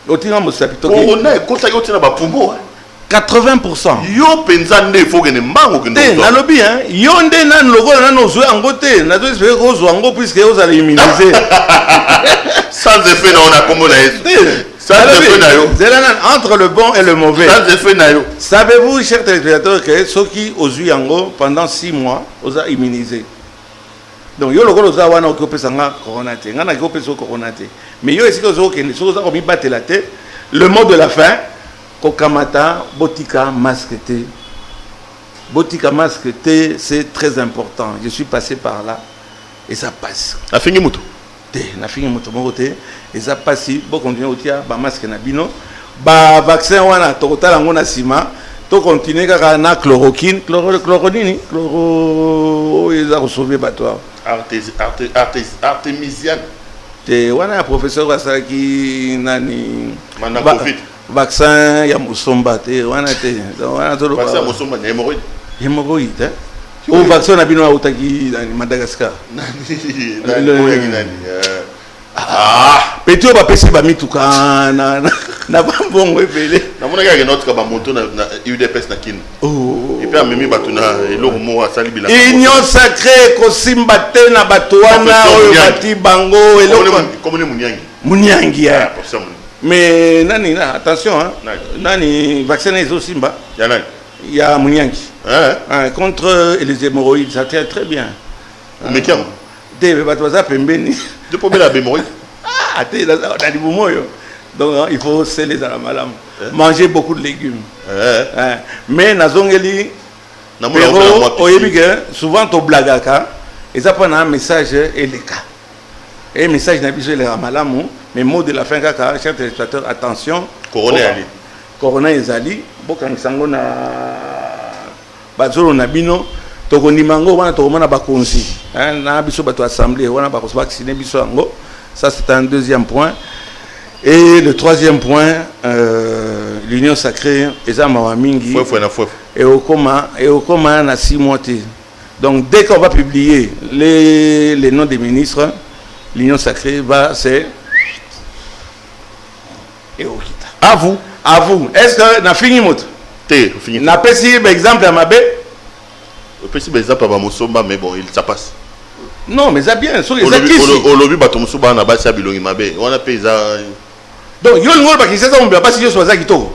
otinga mosapito on a kota yo tina ba pumbo 80%. Yo penza nde faut que ne mango que non. Na lobi yo nde nan lokola nan ozwe yango te na to espérer ko zo yango puisque vous allez immuniser. Sans effet na on a comme na yesu. Sans effet na yo. Entre le bon et le mauvais. Sans effet na yo. Savez-vous chers téléspectateurs que ceux qui ozwe yango pendant 6 mois vous a immunisé. Donc yo lokola za wana ko pesa nga corona te. Nga na ko pesa corona te. Mais yo est-ce que zo ke so za ko mi battre la tête. Le mot de la fin Kokamata, botika masque T. Botika masque T, c'est très important. Je suis passé par là et ça passe. A fini moto. Na fini moto moté et ça passe. Bon continuer otia ba masque na bino. Ba vaccin wana tokotala ngona sima. To continuer kaka na chloroquine, chloroquine, chloro ils ont sauvé bateau. Artémisienne. Te wana professeur wasaki nani Mana Covid. Vaccin ya musomba te wana te wana to vaccin musomba na hémorroïde ou vaccin na bino utaki dans Madagascar petio ba pesi ba mituka na bambongo ebele na mona ka notre ka ba moto na UDPS na kin et puis amemi batuna eloko mo asali bila union sacrée ko simba te na batwana oyo bati bango eloko comme munyangi mais nani attention nani vaccin les Simba il y a Mouniangi contre les hémorroïdes ça tient très bien mais qui des batwaza pembeni de problème la hémorroïde donc il faut sceller dans la malam manger beaucoup de légumes mais nazongeli souvent to blagaka et ça prend un message et les cas et message n'a besoin de la malamu mais mot de la fin kaka chers téléspectateurs attention corona ezali bokangisango na bazolo na bino tokonimango wana tokomona bakonzi na biso bato assemblée wana bakoso vacciner biso yango ça c'est un deuxième point et le troisième point l'union sacrée eza mawa mingi et okoma na 6 mois te donc dès qu'on va publier les noms des ministres l'union sacrée va c'est et okita. À vous. À vous. Est-ce que na fini moto? T'es fini. Na pesi exemple à Mabé? Petit exemple à Mosomba, mais bon, ça passe. Non, mais ça bien. So, au lobby, bateau Mosomba, on a basé à Bilongi Mabé. On a payé ça. Donc, yo le pas qui c'est ça, on peut pas si yo soit ça qui to.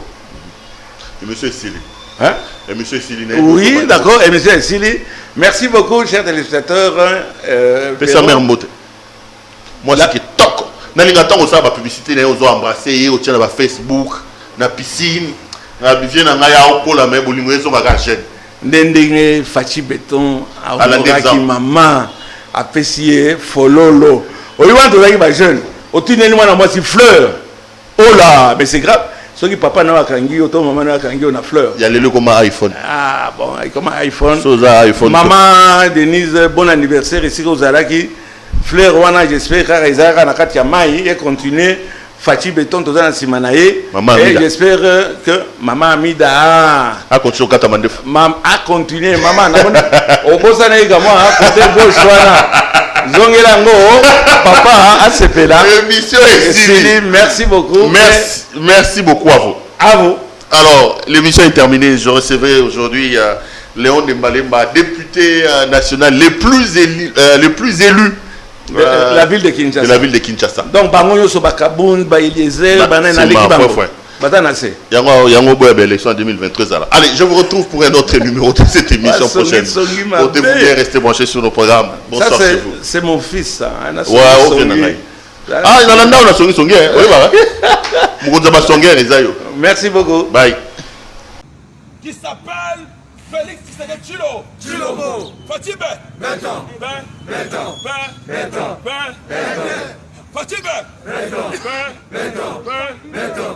Et monsieur Sili. Hein? Et monsieur Sili. Oui, d'accord. Et monsieur Sili. Merci beaucoup, chers téléspectateurs. Fais ça, mère Mbote. Moi, c'est qui toc. Dans les gâteaux, on a la publicité, on a embrassé, on tient dans Facebook, dans la piscine, on a bien dans la mer, on a un jeune. Ndenge Fachi Béton, Aurora maman, apprécié, Fololo. On y va de la jeune. Au tunnel, moi, c'est fleur. Oh là, mais c'est grave. Ceux qui papa n'a pas kangi, autant maman n'a pas kangi, on a fleur. Il y a les comme iPhone. Ah bon, comme iPhone. iPhone. Maman Denise, bon anniversaire ici aux Alaki. Fleur wana, j'espère que Zara n'a pas maï et continue. Fachi Béton, tout dans Simanae. Et j'espère que maman Amida a continué au Katamandef. Maman a continué. Maman, au bout de également, côté gauche, voilà. Zongelango, papa, à ce là. L'émission est finie. Merci beaucoup. Merci beaucoup à vous. À vous. Alors, l'émission est terminée. Je recevrai aujourd'hui Léon Dembalemba, député national le plus élu. La ville de Kinshasa. De la ville de Kinshasa. Donc, Bangoyo Sobakaboun, Baïliezer, Banana Yango Boya élection en 2023. Allez, je vous retrouve pour un autre numéro de cette émission prochaine. Portez-vous bien, restez branchés sur nos programmes. Bonsoir chez vous. C'est mon fils, ça. Ouais, ok, ah, il y en a un songi songi. Merci beaucoup. Bye. Qui s'appelle Félix Tshisekedi Tshilombo. Fatime. Béton. Béton. Béton. Fatime. Béton. Béton. Béton.